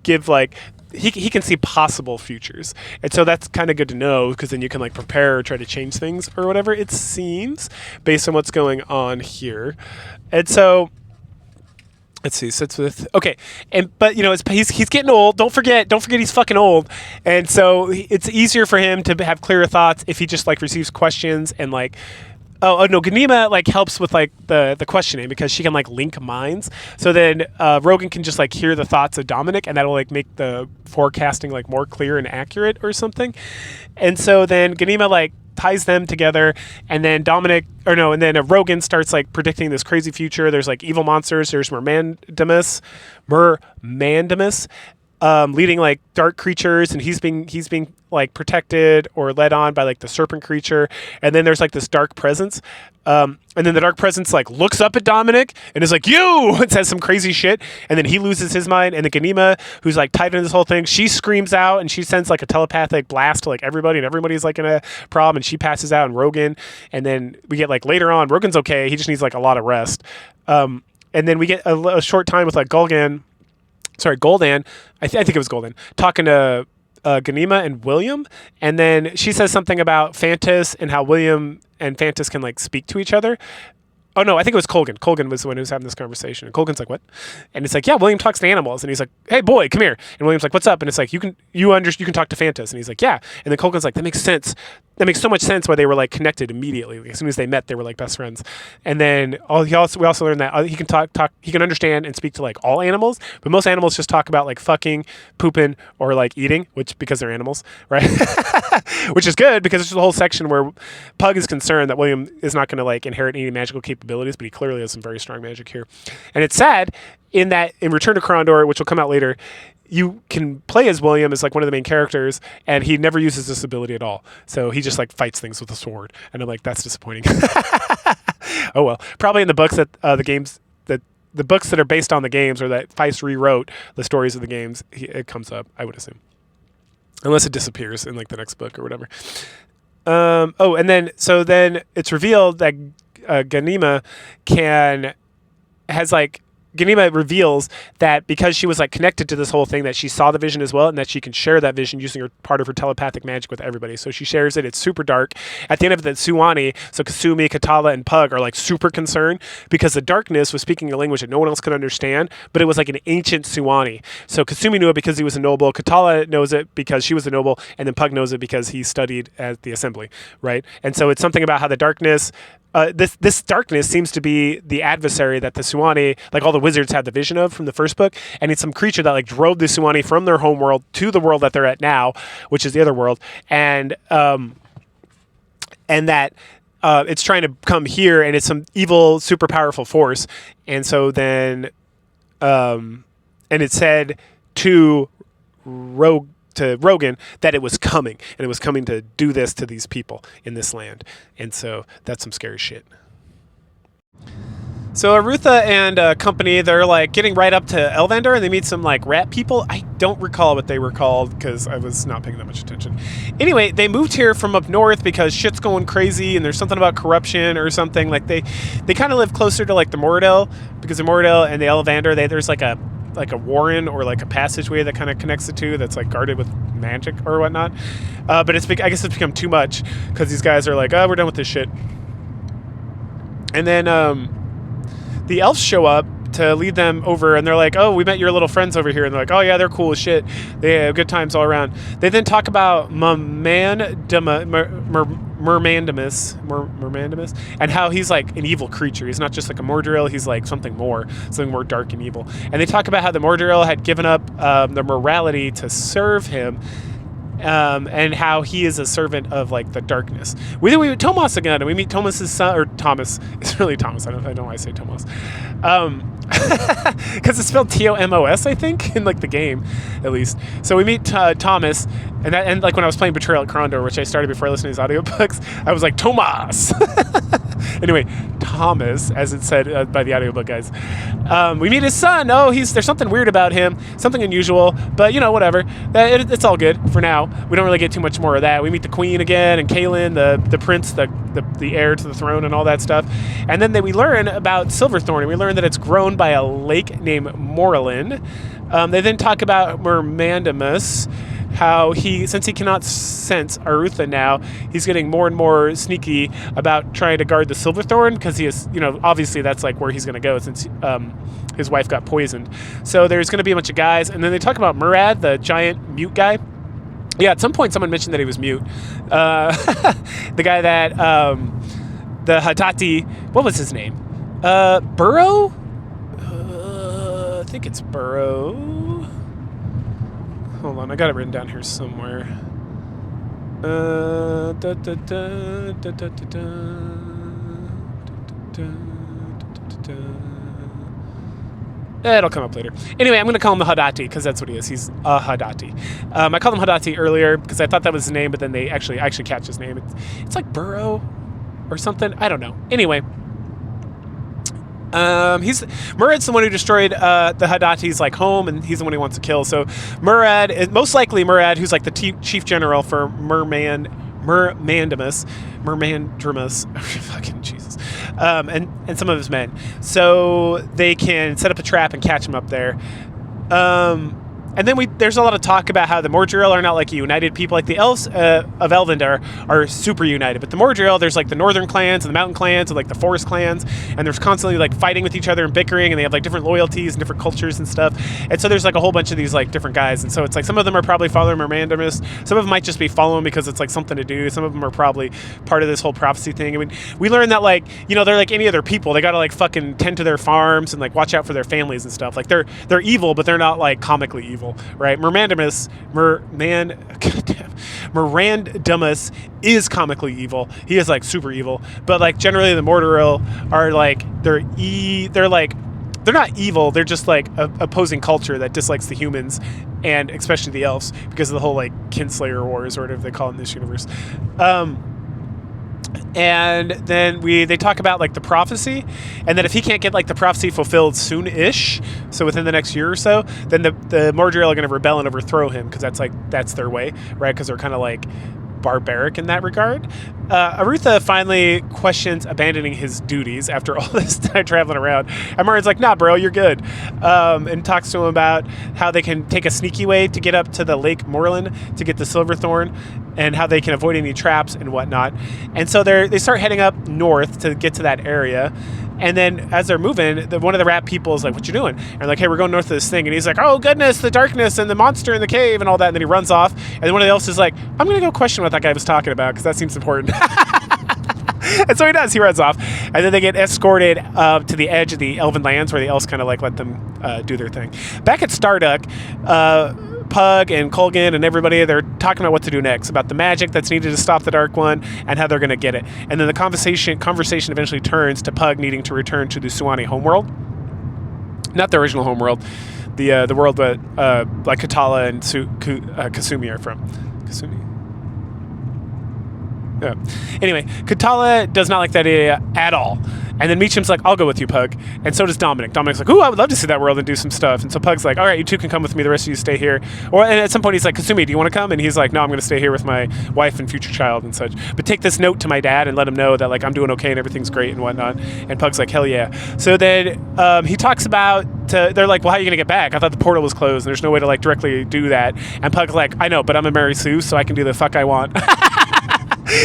give like, he can see possible futures. And so that's kind of good to know, because then you can like prepare or try to change things or whatever, it seems, based on what's going on here. And so let's see, sits with, okay. But you know, he's getting old. Don't forget he's fucking old. And so it's easier for him to have clearer thoughts if he just like receives questions and like, oh no, Ganima like helps with like the questioning, because she can like link minds. So then Rogan can just like hear the thoughts of Dominic, and that'll like make the forecasting like more clear and accurate or something. And so then Ganima like ties them together, and then Rogan starts like predicting this crazy future. There's like evil monsters. There's Mermandamus, leading like dark creatures, and he's being like protected or led on by like the serpent creature. And then there's like this dark presence, and then the dark presence like looks up at Dominic and is like, you, and says some crazy shit, and then he loses his mind. And the Ganima, who's like tied into this whole thing, she screams out and she sends like a telepathic blast to like everybody, and everybody's like in a problem, and she passes out. And Rogan, and then we get like later on, Rogan's okay, he just needs like a lot of rest. And then we get a short time with like Gul'dan, I think it was Gul'dan, talking to Ganima and William, and then she says something about Fantas and how William and Fantas can like speak to each other. Oh no, I think it was Colgan. Colgan was the one who was having this conversation. And Colgan's like, "What?" And it's like, "Yeah, William talks to animals." And he's like, "Hey, boy, come here." And William's like, "What's up?" And it's like, you can talk to Fantas." And he's like, "Yeah." And then Colgan's like, "That makes sense. That makes so much sense why they were like connected immediately. Like, as soon as they met, they were like best friends." And then we also learned that he can he can understand and speak to like all animals, but most animals just talk about like fucking, pooping, or like eating, which because they're animals, right? Which is good because there's a whole section where Pug is concerned that William is not going to like inherit any magical capabilities, but he clearly has some very strong magic here. And it's sad in that in Return to Krondor, which will come out later, you can play as William as like one of the main characters, and he never uses this ability at all. So he just like fights things with a sword, and I'm like, that's disappointing. Oh well, probably in the books that the books that are based on the games, or that Feist rewrote the stories of the games, it comes up, I would assume, unless it disappears in like the next book or whatever. And then it's revealed that Ganima reveals that because she was like connected to this whole thing, that she saw the vision as well, and that she can share that vision using part of her telepathic magic with everybody. So she shares it. It's super dark. At the end of it, Suwani, so Kasumi, Katala, and Pug are like super concerned because the darkness was speaking a language that no one else could understand, but it was like an ancient Suwani. So Kasumi knew it because he was a noble. Katala knows it because she was a noble, and then Pug knows it because he studied at the assembly, right? And so it's something about how the darkness. This darkness seems to be the adversary that the Suwani, like all the wizards, had the vision of from the first book, and it's some creature that like drove the Suwani from their home world to the world that they're at now, which is the other world, and that it's trying to come here, and it's some evil, super powerful force, and so then, and it said to Rogan that it was coming, and it was coming to do this to these people in this land. And so that's some scary shit. So Arutha and company, they're like getting right up to Elvander, and they meet some like rat people. I don't recall what they were called because I was not paying that much attention. Anyway, they moved here from up north because shit's going crazy, and there's something about corruption or something. Like they kind of live closer to like the Moradel, because the Moradel and the Elvander, there's like a warren or like a passageway that kind of connects the two that's like guarded with magic or whatnot. But I guess it's become too much because these guys are like, oh, we're done with this shit. And then the elves show up to lead them over, and they're like, oh, we met your little friends over here. And they're like, oh yeah, they're cool as shit. They have good times all around. They then talk about Mermandimus, and how he's like an evil creature. He's not just like a Mordrill, he's like something more dark and evil. And they talk about how the Mordrill had given up their morality to serve him, and how he is a servant of like the darkness. We meet Thomas again, and we meet Thomas's son, or Thomas. It's really Thomas. I don't know why I say Thomas. Because it's spelled Tomos, I think, in like the game, at least. So we meet Thomas, and like when I was playing Betrayal at Krondor, which I started before listening to his audiobooks, I was like, Thomas! Anyway, Thomas, as it said by the audiobook guys. We meet his son. Oh, there's something weird about him, something unusual, but you know, whatever. It's all good for now. We don't really get too much more of that. We meet the queen again, and Kaelin, the prince, the heir to the throne, and all that stuff. And then we learn about Silverthorn, and we learn that it's grown by a lake named Morlin. They then talk about Mermandimus, how since he cannot sense Arutha now, he's getting more and more sneaky about trying to guard the Silverthorn, because he is, obviously that's like where he's going to go since his wife got poisoned. So there's going to be a bunch of guys, and then they talk about Murad, the giant mute guy. Yeah, at some point someone mentioned that he was mute. The guy that, the Hadati, what was his name? Burrow? I think it's Burrow. Hold on, I got it written down here somewhere. It'll come up later. Anyway, I'm going to call him the Hadati because that's what he is. He's a Hadati. I called him Hadati earlier because I thought that was his name, but then I actually catch his name. It's like Burrow or something. I don't know. Anyway. Murad's the one who destroyed the Hadati's like home, and he's the one he wants to kill. So most likely Murad, who's like the chief general for Mermandimus, fucking Jesus, and some of his men. So they can set up a trap and catch him up there. And then there's a lot of talk about how the Mordrill are not like a united people. Like the elves of Elvendar are super united, but the Mordrill, there's like the northern clans and the mountain clans and like the forest clans, and there's constantly like fighting with each other and bickering, and they have like different loyalties and different cultures and stuff. And so there's like a whole bunch of these like different guys, and so it's like some of them are probably following Mermandamus, some of them might just be following because it's like something to do, some of them are probably part of this whole prophecy thing. I mean, we learned that like, you know, they're like any other people. They gotta like fucking tend to their farms and like watch out for their families and stuff. Like they're evil, but they're not like comically evil, right? Mermandamus is comically evil. He is like super evil, but like generally the Mordrill are like they're not evil. They're just like a opposing culture that dislikes the humans and especially the elves because of the whole like Kinslayer Wars or whatever they call it in this universe. And then they talk about like the prophecy, and that if he can't get like the prophecy fulfilled soon-ish, so within the next year or so, then the Mordrill are going to rebel and overthrow him because that's their way, right? Because they're kind of like barbaric in that regard. Arutha finally questions abandoning his duties after all this time traveling around. And Martin's like, nah, bro, you're good. And talks to him about how they can take a sneaky way to get up to the Lake Morlin to get the Silverthorn, and how they can avoid any traps and whatnot. And so they start heading up north to get to that area. And then as they're moving, one of the rat people is like, what you doing? And like, hey, we're going north of this thing. And he's like, oh, goodness, the darkness and the monster in the cave and all that. And then he runs off. And then one of the elves is like, I'm going to go question what that guy was talking about because that seems important. And so he does. He runs off. And then they get escorted to the edge of the Elven lands where the elves kind of like let them do their thing. Back at Starduck, Pug and Colgan and everybody, they're talking about what to do next, about the magic that's needed to stop the Dark One and how they're going to get it. And then the conversation eventually turns to Pug needing to return to the Suwannee homeworld. Not the original homeworld, the world that like Katala and Kasumi are from. Kasumi? Yeah. Anyway, Katala does not like that idea at all. And then Meacham's like, I'll go with you, Pug. And so does Dominic. Dominic's like, ooh, I would love to see that world and do some stuff. And so Pug's like, all right, you two can come with me. The rest of you stay here. And at some point he's like, Kasumi, do you want to come? And he's like, no, I'm going to stay here with my wife and future child and such. But take this note to my dad and let him know that like I'm doing okay and everything's great and whatnot. And Pug's like, hell yeah. So then he talks about, they're like, well, how are you going to get back? I thought the portal was closed and there's no way to like directly do that. And Pug's like, I know, but I'm a Mary Sue, so I can do the fuck I want.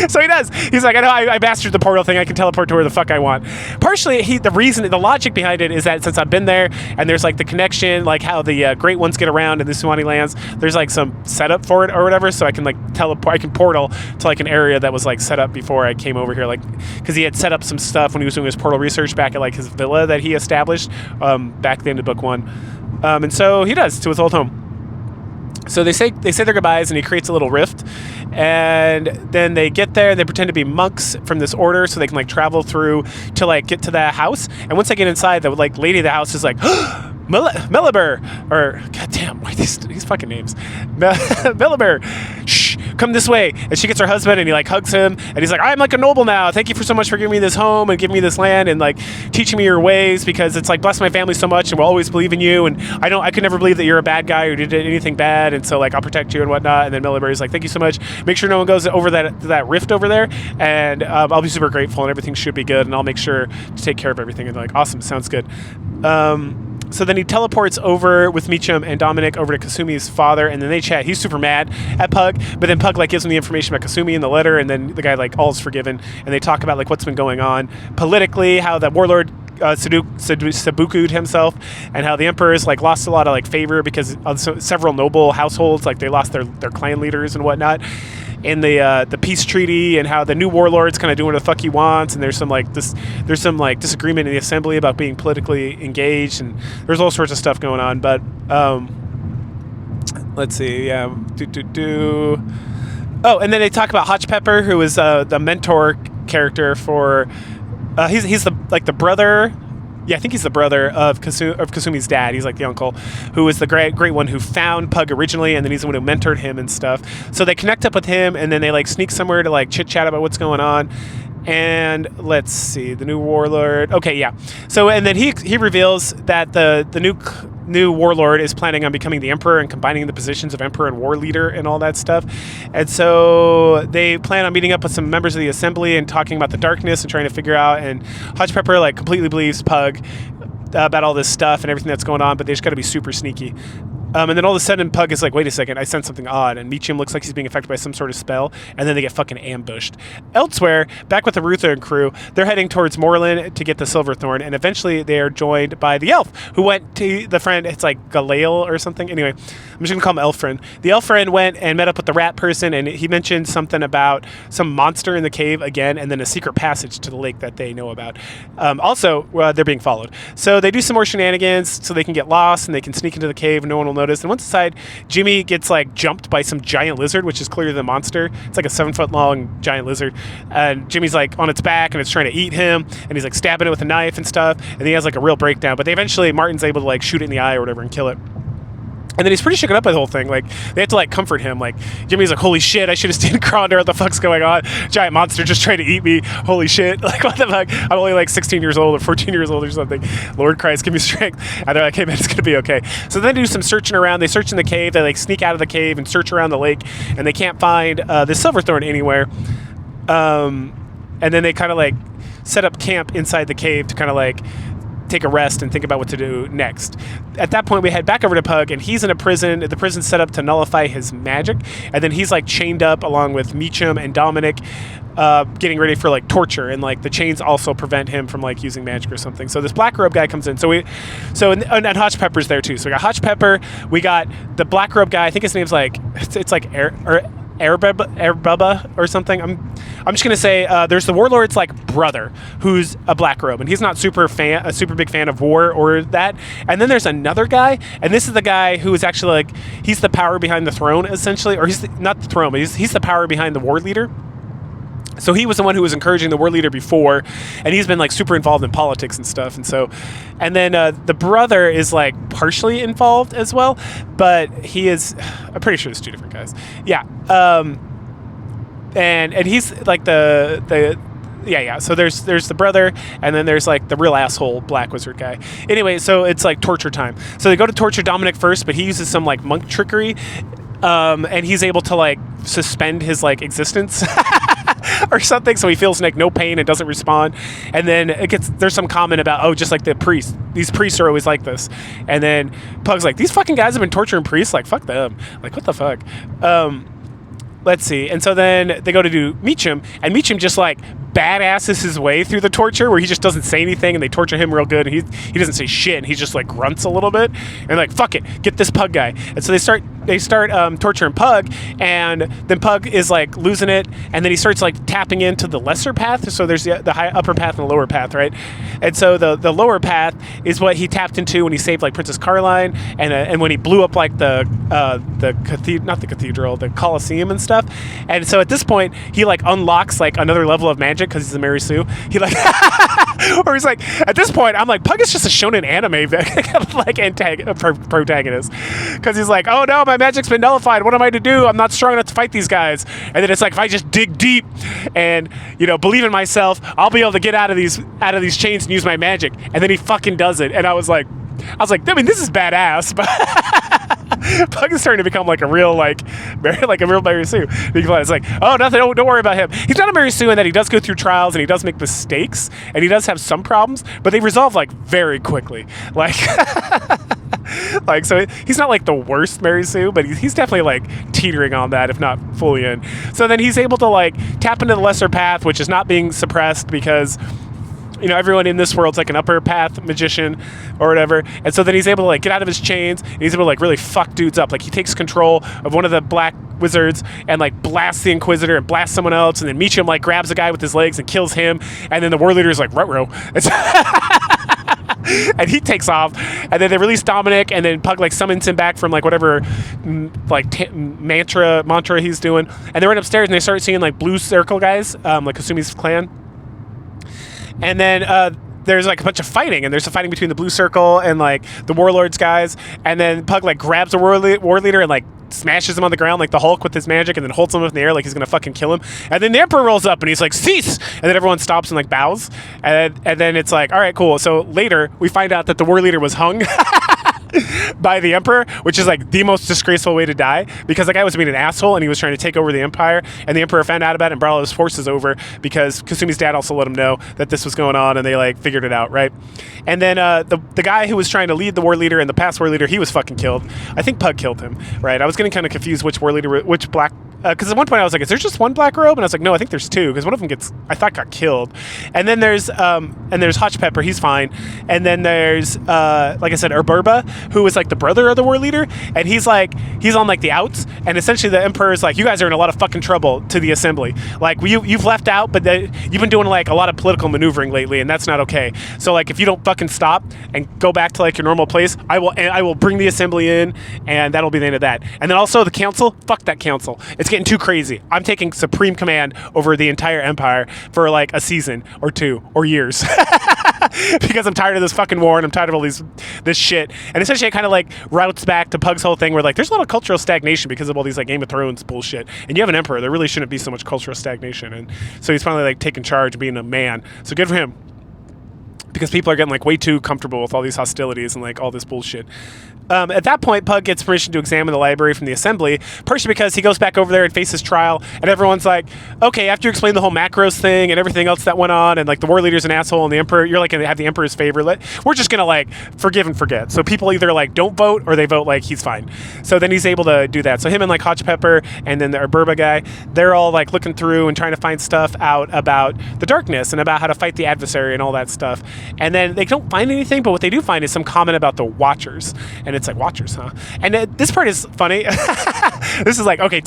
So he does. He's like, I know I mastered the portal thing. I can teleport to where the fuck I want. Partially, the logic behind it is that since I've been there and there's like the connection, like how the Great Ones get around in the Suwannee lands, there's like some setup for it or whatever. So I can like teleport, I can portal to like an area that was like set up before I came over here. Like, because he had set up some stuff when he was doing his portal research back at like his villa that he established back at the end of book 1. And so he does to his old home. So they say their goodbyes, and he creates a little rift, and then they get there. They pretend to be monks from this order, so they can like travel through to like get to the house. And once they get inside, the like lady of the house is like, Melibur, or goddamn, wait, these fucking names, Melibur. Shh, come this way. And she gets her husband, and he like hugs him, and he's like, I'm like a noble now. Thank you for so much for giving me this home and giving me this land and like teaching me your ways, because it's like blessed my family so much, and we'll always believe in you. And I could never believe that you're a bad guy or did anything bad, and so like I'll protect you and whatnot. And then Melibur like, thank you so much. Make sure no one goes over that rift over there, and I'll be super grateful, and everything should be good, and I'll make sure to take care of everything. And they're like, awesome, sounds good. So then he teleports over with Meacham and Dominic over to Kasumi's father, and then they chat. He's super mad at Pug, but then Pug like gives him the information about Kasumi in the letter, and then the guy like all's forgiven, and they talk about like what's been going on politically, how the warlord Sabuku'd himself, and how the emperor's like lost a lot of like favor because of several noble households, like they lost their clan leaders and whatnot in the peace treaty, and how the new warlord's kind of doing what the fuck he wants, and there's some disagreement in the assembly about being politically engaged, and there's all sorts of stuff going on. But let's see, oh, and then they talk about Hotch Pepper, who is the mentor character for he's the brother. Yeah, I think he's the brother of Kasumi's dad. He's like the uncle, who was the great one who found Pug originally, and then he's the one who mentored him and stuff. So they connect up with him, and then they like sneak somewhere to like chit chat about what's going on. And let's see, the new warlord. Okay, yeah. So and then he reveals that the new warlord is planning on becoming the emperor and combining the positions of emperor and war leader and all that stuff. And so they plan on meeting up with some members of the assembly and talking about the darkness and trying to figure out. And Hotch Pepper like completely believes Pug about all this stuff and everything that's going on, but they just got to be super sneaky. And then all of a sudden, Pug is like, wait a second, I sense something odd. And Meacham looks like he's being affected by some sort of spell. And then they get fucking ambushed. Elsewhere, back with the Ruther and crew, they're heading towards Moorland to get the Silverthorn. And eventually, they are joined by the elf, who went to the friend, it's like Galale or something. Anyway, I'm just going to call him Elf Friend. The Elf Friend went and met up with the rat person. And he mentioned something about some monster in the cave again. And then a secret passage to the lake that they know about. Also, they're being followed. So they do some more shenanigans so they can get lost and they can sneak into the cave and no one will notice. And once inside, Jimmy gets like jumped by some giant lizard, which is clearly the monster. It's like a 7-foot long giant lizard. And Jimmy's like on its back and it's trying to eat him. And he's like stabbing it with a knife and stuff. And he has like a real breakdown. But they eventually, Martin's able to like shoot it in the eye or whatever and kill it. And then he's pretty shaken up by the whole thing. Like, they have to, like, comfort him. Like, Jimmy's like, holy shit, I should have stayed in Cronder. What the fuck's going on? Giant monster just trying to eat me. Holy shit. Like, what the fuck? I'm only, like, 16 years old or 14 years old or something. Lord Christ, give me strength. And they're like, hey, man, it's going to be okay. So then they do some searching around. They search in the cave. They, like, sneak out of the cave and search around the lake. And they can't find the Silverthorn anywhere. And then they kind of, like, set up camp inside the cave to kind of, like, take a rest and think about what to do next. At that point, we head back over to Pug, and he's in a prison. The prison's set up to nullify his magic, and then he's like chained up along with Meacham and Dominic, getting ready for like torture, and like the chains also prevent him from like using magic or something. So this black robe guy comes in. And Hotch Pepper's there too. So we got Hotch Pepper, we got the black robe guy. I think his name's like it's like Erbubba or something. I'm just gonna say there's the warlord's like brother who's a black robe, and he's not a super big fan of war or that. And then there's another guy, and this is the guy who is actually like he's the power behind the throne essentially, or not the throne, but he's the power behind the war leader. So he was the one who was encouraging the war leader before, and he's been like super involved in politics and stuff. And then the brother is like partially involved as well, but he is. I'm pretty sure it's two different guys. Yeah. And he's like yeah. So there's the brother, and then there's like the real asshole black wizard guy. Anyway, so it's like torture time. So they go to torture Dominic first, but he uses some like monk trickery, and he's able to like suspend his like existence. Or something, so he feels like no pain and doesn't respond. And then there's some comment about, just like the priest. These priests are always like this. And then Pug's like, these fucking guys have been torturing priests. Like, fuck them. Like, what the fuck? Let's see. And so then they go to do Meacham, and Meacham just like badasses his way through the torture, where he just doesn't say anything, and they torture him real good, and he doesn't say shit, and he just like grunts a little bit, and like, fuck it, get this Pug guy. And so they start torturing Pug, and then Pug is like losing it, and then he starts like tapping into the lesser path. So there's the high upper path and the lower path, right? And so the lower path is what he tapped into when he saved like Princess Caroline, and when he blew up like the Colosseum and stuff. And so at this point, he like unlocks like another level of magic because he's a Mary Sue. He like, or he's like, at this point, I'm like, Pug is just a shonen anime like protagonist, because he's like, oh no, my magic's been nullified. What am I to do? I'm not strong enough to fight these guys. And then it's like, if I just dig deep and believe in myself, I'll be able to get out of these chains and use my magic. And then he fucking does it. And I was like, I mean, this is badass, but Pug is starting to become like a real Mary Sue. It's like, oh, nothing, don't worry about him. He's not a Mary Sue in that he does go through trials and he does make mistakes and he does have some problems, but they resolve like very quickly. Like, so he's not like the worst Mary Sue, but he's definitely like teetering on that, if not fully in. So then he's able to like tap into the lesser path, which is not being suppressed because everyone in this world's like an upper path magician or whatever. And so then he's able to like get out of his chains, and he's able to like really fuck dudes up. Like he takes control of one of the black wizards and like blasts the Inquisitor and blasts someone else, and then Meacham like grabs a guy with his legs and kills him, and then the war leader is like, ruh-roh. And he takes off, and then they release Dominic, and then Pug like summons him back from like whatever mantra he's doing, and they run upstairs and they start seeing like blue circle guys, like Kasumi's clan. And then there's like a bunch of fighting, and there's a fighting between the blue circle and like the warlords guys, and then Pug like grabs a war leader and like smashes him on the ground like the Hulk with his magic, and then holds him up in the air like he's gonna fucking kill him. And then the Emperor rolls up and he's like, cease! And then everyone stops and like bows, and then it's like, all right, cool. So later we find out that the war leader was hung. by the Emperor, which is like the most disgraceful way to die, because the guy was being an asshole and he was trying to take over the Empire, and the Emperor found out about it and brought all his forces over because Kasumi's dad also let him know that this was going on, and they like figured it out, right? And then the guy who was trying to lead the war leader and the past war leader, he was fucking killed. I think Pug killed him, right? I was getting kind of confused which war leader, which black, because at one point I was like, is there just one black robe? And I was like, no, I think there's two, because one of them got killed. And then there's Hotch Pepper, he's fine. And then there's like I said, Urburba, who is like the brother of the war leader, and he's on like the outs, and essentially the Emperor's like, you guys are in a lot of fucking trouble to the assembly. Like you've left out, but you've been doing like a lot of political maneuvering lately, and that's not okay. So like if you don't fucking stop and go back to like your normal place, I will bring the assembly in, and that'll be the end of that. And then also the council, fuck that council. It's getting too crazy. I'm taking supreme command over the entire empire for like a season or two or years. Because I'm tired of this fucking war, and I'm tired of all this shit. And essentially it kind of like routes back to Pug's whole thing where like there's a lot of cultural stagnation because of all these like Game of Thrones bullshit. And you have an emperor, there really shouldn't be so much cultural stagnation. And so he's finally like taking charge of being a man. So good for him. Because people are getting like way too comfortable with all these hostilities and like all this bullshit. At that point, Pug gets permission to examine the library from the assembly, partially because he goes back over there and faces trial, and everyone's like, okay, after you explain the whole macros thing and everything else that went on, and like the war leader's an asshole and the emperor, you're like gonna have the emperor's favor. We're just gonna like forgive and forget. So people either like don't vote or they vote like he's fine. So then he's able to do that. So him and like Hotch Pepper and then the Urburba guy, they're all like looking through and trying to find stuff out about the darkness and about how to fight the adversary and all that stuff. And then they don't find anything, but what they do find is some comment about the Watchers. And it's like, Watchers, huh? And this part is funny. This is like, okay,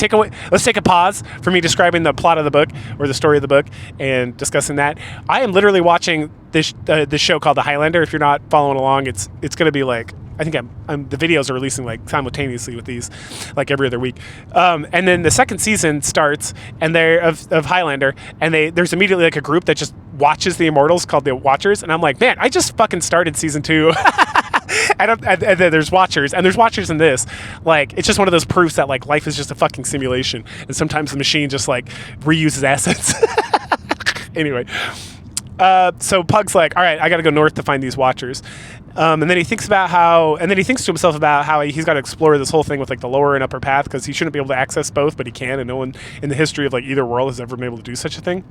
let's take a pause for me describing the plot of the book or the story of the book and discussing that. I am literally watching this show called The Highlander. If you're not following along, it's going to be like, I think the videos are releasing like simultaneously with these, like every other week. And then the second season starts, and they're of Highlander, and there's immediately like a group that just watches the Immortals called the Watchers, and I'm like, man, I just fucking started season 2. And then there's Watchers, and there's Watchers in this. Like, it's just one of those proofs that like life is just a fucking simulation, and sometimes the machine just like reuses assets. Anyway. So Pug's like, all right, I got to go north to find these Watchers. And then he thinks to himself about how he's got to explore this whole thing with like the lower and upper path, because he shouldn't be able to access both, but he can, and no one in the history of like either world has ever been able to do such a thing.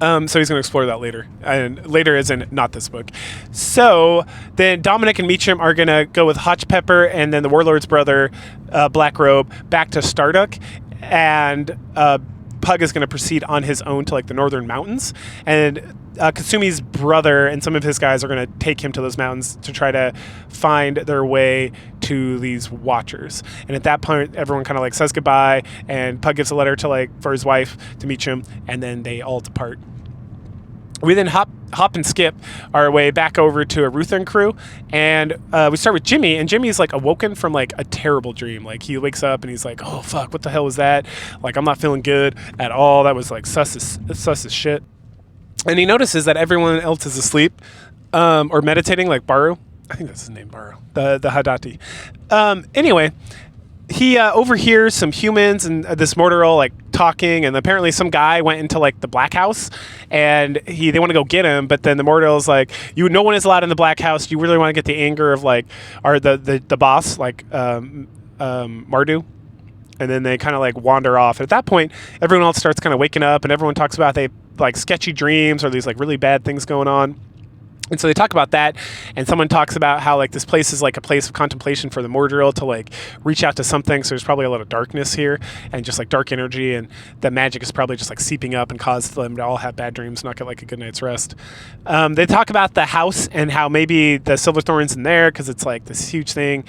So he's going to explore that later, and later as in not this book. So then Dominic and Meacham are going to go with Hotch Pepper and then the Warlord's brother, Black Robe, back to Starduck, and Pug is going to proceed on his own to like the northern mountains, and Kasumi's brother and some of his guys are going to take him to those mountains to try to find their way to these Watchers. And at that point, everyone kind of like says goodbye, and Pug gives a letter to like for his wife to Meacham, and then they all depart. We then hop and skip our way back over to a Ruthan crew, and we start with Jimmy, and Jimmy's like awoken from like a terrible dream. Like he wakes up and he's like, oh fuck, what the hell was that? Like, I'm not feeling good at all. That was like sus as shit. And he notices that everyone else is asleep or meditating, like Baru. I think that's his name, Baru, the Hadati. Anyway, he overhears some humans and this Mortarol like talking, and apparently some guy went into like the Black House, and they want to go get him, but then the Mortarol's like, no one is allowed in the Black House. You really want to get the anger of like the boss, like Mardu. And then they kind of like wander off. And at that point, everyone else starts kind of waking up, and everyone talks about they like sketchy dreams or these like really bad things going on. And so they talk about that, and someone talks about how like this place is like a place of contemplation for the Mordrill to like reach out to something. So there's probably a lot of darkness here and just like dark energy, and the magic is probably just like seeping up and cause them to all have bad dreams, not get like a good night's rest. They talk about the house and how maybe the Silverthorn's in there because it's like this huge thing.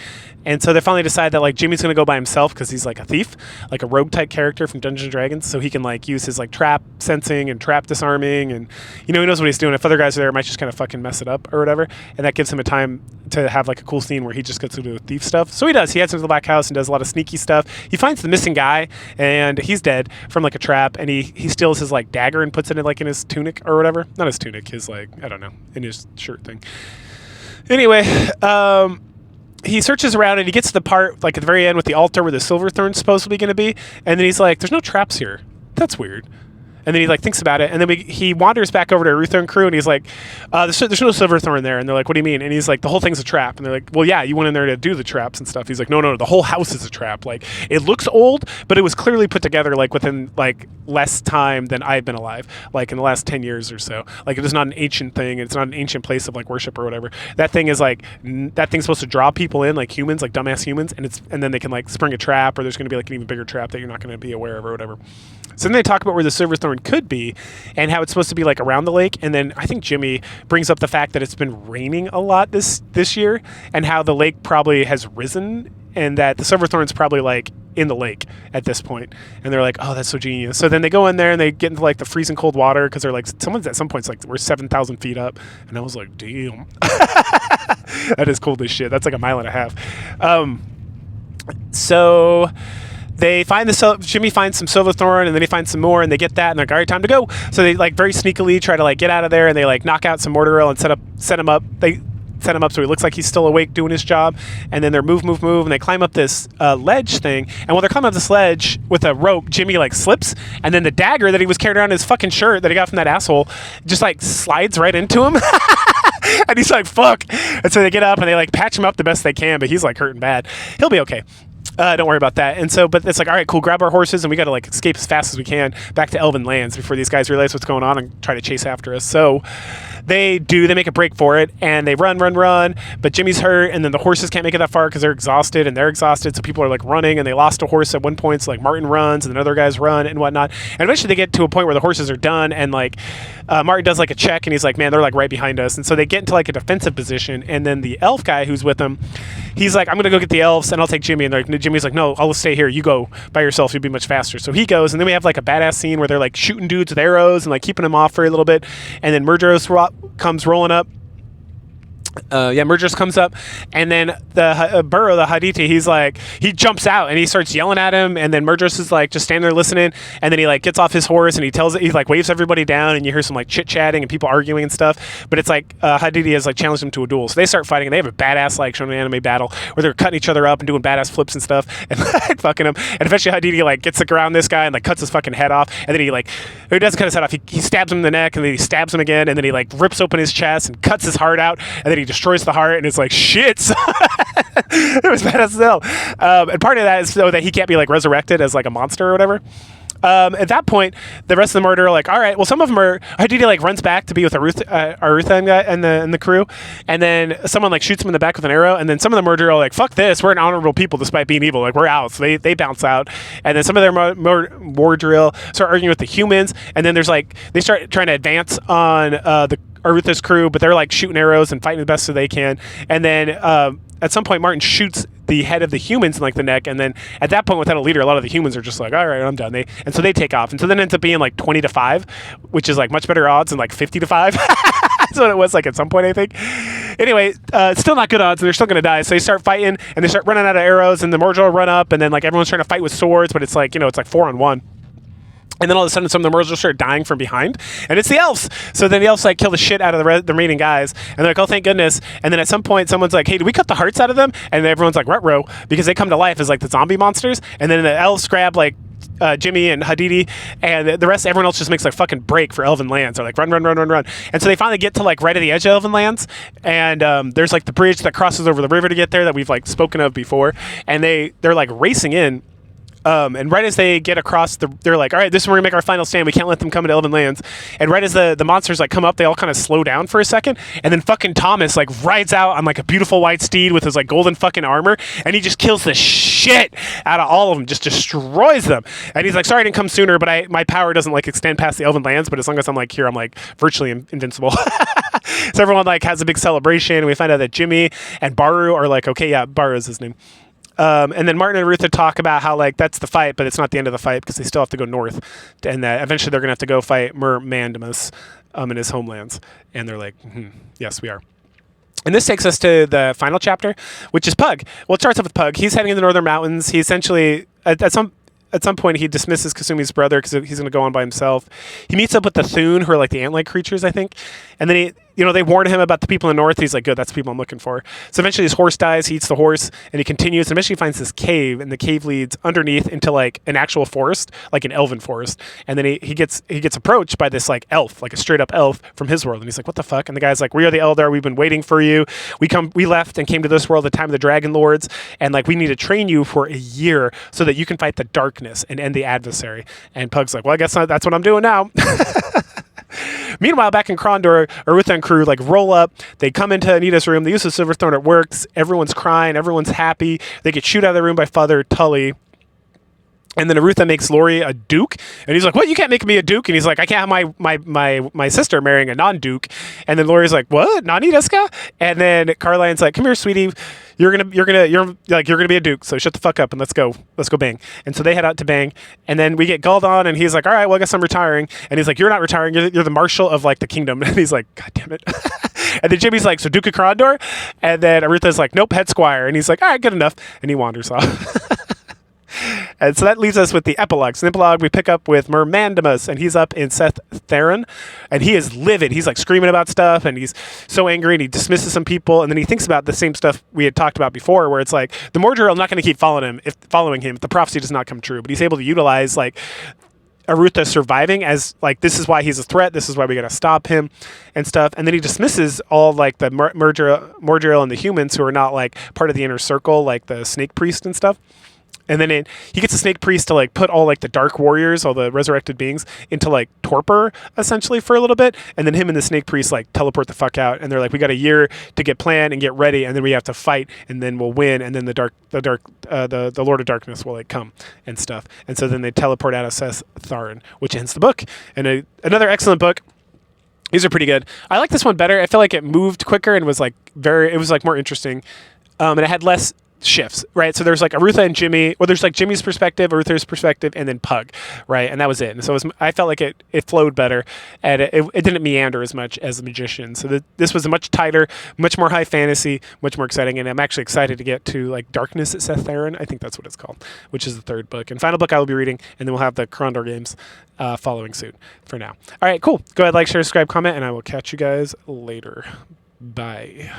And so they finally decide that like Jimmy's going to go by himself because he's like a thief, like a rogue type character from Dungeons and Dragons. So he can like use his like trap sensing and trap disarming, and he knows what he's doing. If other guys are there, it might just kind of fucking mess it up or whatever. And that gives him a time to have like a cool scene where he just gets to do thief stuff. So he does. He heads into the Black House and does a lot of sneaky stuff. He finds the missing guy, and he's dead from like a trap. And he steals his like dagger and puts it in like in his tunic or whatever. Not his tunic, his like, I don't know, in his shirt thing. Anyway, he searches around and he gets to the part like at the very end with the altar where the Silverthorn's supposed to be going to be, and then he's like, there's no traps here. That's weird. And then he like thinks about it, and then he wanders back over to Arutha and crew, and he's like, there's no Silverthorn there. And they're like, what do you mean? And he's like, the whole thing's a trap. And they're like, well, yeah, you went in there to do the traps and stuff. He's like, no, the whole house is a trap. Like, it looks old, but it was clearly put together like within like less time than I've been alive, like in the last 10 years or so. Like, it is not an ancient thing. It's not an ancient place of like worship or whatever. That thing is like, that thing's supposed to draw people in, like humans, like dumbass humans, and then they can like spring a trap, or there's going to be like an even bigger trap that you're not going to be aware of or whatever. So then they talk about where the Silverthorn could be and how it's supposed to be like around the lake. And then I think Jimmy brings up the fact that it's been raining a lot this year, and how the lake probably has risen, and that the Silverthorn's probably like in the lake at this point. And they're like, oh, that's so genius. So then they go in there and they get into like the freezing cold water, because they're like, someone's at some points like, we're 7,000 feet up. And I was like, damn. That is cold as shit. That's like a mile and a half. So they find Jimmy finds some Silverthorn, and then he finds some more, and they get that, and they're like, all right, time to go. So they like very sneakily try to like get out of there, and they like knock out some mortar oil and set him up. They set him up so he looks like he's still awake doing his job. And then they're move, and they climb up this ledge thing. And while they're climbing up this ledge with a rope, Jimmy like slips, and then the dagger that he was carrying around in his fucking shirt that he got from that asshole just like slides right into him. And he's like, fuck. And so they get up and they like patch him up the best they can, but he's like hurting bad. He'll be okay. Don't worry about that. And so, but it's like, all right, cool, grab our horses, and we got to like escape as fast as we can back to Elven Lands before these guys realize what's going on and try to chase after us. So they make a break for it, and they run, but Jimmy's hurt, and then the horses can't make it that far because they're exhausted, and they're exhausted, so people are like running, and they lost a horse at one point, so like Martin runs, and then other guys run and whatnot, and eventually they get to a point where the horses are done, and like Martin does like a check, and he's like, man, they're like right behind us, and so they get into like a defensive position, and then the elf guy who's with them, he's like, I'm gonna go get the elves, and I'll take Jimmy, and like, Jimmy's like, no, I'll stay here, you go by yourself, you'll be much faster. So he goes, and then we have like a badass scene where they're like shooting dudes with arrows and like keeping them off for a little bit, and then Murdros comes rolling up. Murdros comes up, and then the Burrow, the Haditi, he jumps out and he starts yelling at him, and then Murdros is like just standing there listening, and then he like gets off his horse and he like waves everybody down, and you hear some like chit chatting and people arguing and stuff, but it's like Haditi has like challenged him to a duel, so they start fighting, and they have a badass like shonen anime battle where they're cutting each other up and doing badass flips and stuff and like fucking him, and eventually Haditi like gets like around this guy and like cuts his fucking head off, and then he doesn't cut his head off, he stabs him in the neck, and then he stabs him again, and then he like rips open his chest and cuts his heart out, and then he destroys the heart, and it's like, shit. It was bad as hell. And part of that is so that he can't be like resurrected as like a monster or whatever. At that point, the rest of them are like, all right, well, some of them are, Hadidi like runs back to be with Arutha and the crew, and then someone like shoots him in the back with an arrow, and then some of them are like, fuck this, we're an honorable people despite being evil, like we're out, so they bounce out, and then some of their more drill start arguing with the humans, and then there's like, they start trying to advance on the Arutha's crew, but they're like shooting arrows and fighting the best so they can, and then at some point Martin shoots the head of the humans in like the neck, and then at that point without a leader, a lot of the humans are just like, all right, I'm done. And so they take off, and so then it ends up being like 20-5, which is like much better odds than like 50-5. That's what it was like at some point, I think. Anyway, still not good odds, and they're still gonna die. So they start fighting, and they start running out of arrows, and the Mordor run up, and then like everyone's trying to fight with swords, but it's like, it's like 4-on-1. And then all of a sudden, some of the Murders start dying from behind, and it's the elves. So then the elves like kill the shit out of the remaining guys, and they're like, "Oh, thank goodness!" And then at some point, someone's like, "Hey, did we cut the hearts out of them?" And then everyone's like, "Ruh-roh," because they come to life as like the zombie monsters. And then the elves grab like Jimmy and Hadidi, and the rest, everyone else just makes like fucking break for Elven Lands. They're like, run. And so they finally get to like right at the edge of Elven Lands, and there's like the bridge that crosses over the river to get there that we've like spoken of before, and they're like racing in. And right as they get across, they're like, all right, this is where we're going to make our final stand. We can't let them come into Elven Lands. And right as the monsters like come up, they all kind of slow down for a second. And then fucking Thomas like rides out on like a beautiful white steed with his like golden fucking armor. And he just kills the shit out of all of them, just destroys them. And he's like, sorry I didn't come sooner, but my power doesn't like extend past the Elven Lands. But as long as I'm like here, I'm like virtually invincible. So everyone like has a big celebration. And we find out that Jimmy and Baru are like, okay, yeah, Baru is his name. And then Martin and Arutha talk about how like that's the fight, but it's not the end of the fight because they still have to go north, and that eventually they're gonna have to go fight Mandamus in his homelands. And they're like, yes, we are. And this takes us to the final chapter, which is Pug. Well, it starts off with Pug. He's heading in the northern mountains. He essentially at some point he dismisses Kasumi's brother because he's going to go on by himself. He meets up with the Thune, who are like the ant-like creatures, I think. And then they warn him about the people in the north. He's like, good, that's the people I'm looking for. So eventually his horse dies. He eats the horse, and he continues. And eventually he finds this cave, and the cave leads underneath into like an actual forest, like an elven forest. And then he gets approached by this like elf, like a straight up elf from his world. And he's like, what the fuck? And the guy's like, we are the Eldar. We've been waiting for you. We left and came to this world at the time of the Dragon Lords, and like we need to train you for a year so that you can fight the darkness and end the adversary. And Pug's like, well, I guess that's what I'm doing now. Meanwhile, back in Krondor, Arutha and crew like roll up. They come into Anita's room. They use the Silverthorn. It works. Everyone's crying. Everyone's happy. They get shooed out of the room by Father Tully. And then Arutha makes Lori a duke, and he's like, "What? You can't make me a duke?" And he's like, "I can't have my sister marrying a non-duke." And then Lori's like, "What? Nani deska?" And then Carline's like, "Come here, sweetie. You're gonna be a duke. So shut the fuck up and let's go bang." And so they head out to bang, and then we get Galdon, and he's like, "All right, well I guess I'm retiring." And he's like, "You're not retiring. You're the marshal of like the kingdom." And he's like, "God damn it." And then Jimmy's like, "So Duke of Krondor?" And then Arutha's like, "Nope, head squire." And he's like, "All right, good enough." And he wanders off. And so that leaves us with the epilogue. So in the epilogue, we pick up with Mermandamus, and he's up in Seth Theron, and he is livid. He's like screaming about stuff, and he's so angry, and he dismisses some people, and then he thinks about the same stuff we had talked about before, where it's like the Mordor are not going to keep following him if the prophecy does not come true. But he's able to utilize like Arutha surviving as like, this is why he's a threat, this is why we got to stop him and stuff. And then he dismisses all like the Mordor and the humans who are not like part of the inner circle, like the snake priest and stuff. And then he gets the snake priest to like put all like the dark warriors, all the resurrected beings, into like torpor essentially for a little bit. And then him and the snake priest like teleport the fuck out. And they're like, we got a year to get planned and get ready, and then we have to fight, and then we'll win. And then the Lord of Darkness will like come and stuff. And so then they teleport out of Seth Theron, which ends the book. And another excellent book. These are pretty good. I like this one better. I feel like it moved quicker and was like more interesting. And it had less shifts, right? So there's like Arutha and Jimmy, or there's like Jimmy's perspective, Arutha's perspective, and then Pug, right? And that was it. And so I felt like it flowed better, and it didn't meander as much as The Magician. So this was a much tighter, much more high fantasy, much more exciting, and I'm actually excited to get to like Darkness at Seth Theron. I think that's what it's called, which is the third book and final book I will be reading, and then we'll have the Krondor games following suit for now. All right, cool. Go ahead, like, share, subscribe, comment, and I will catch you guys later. Bye.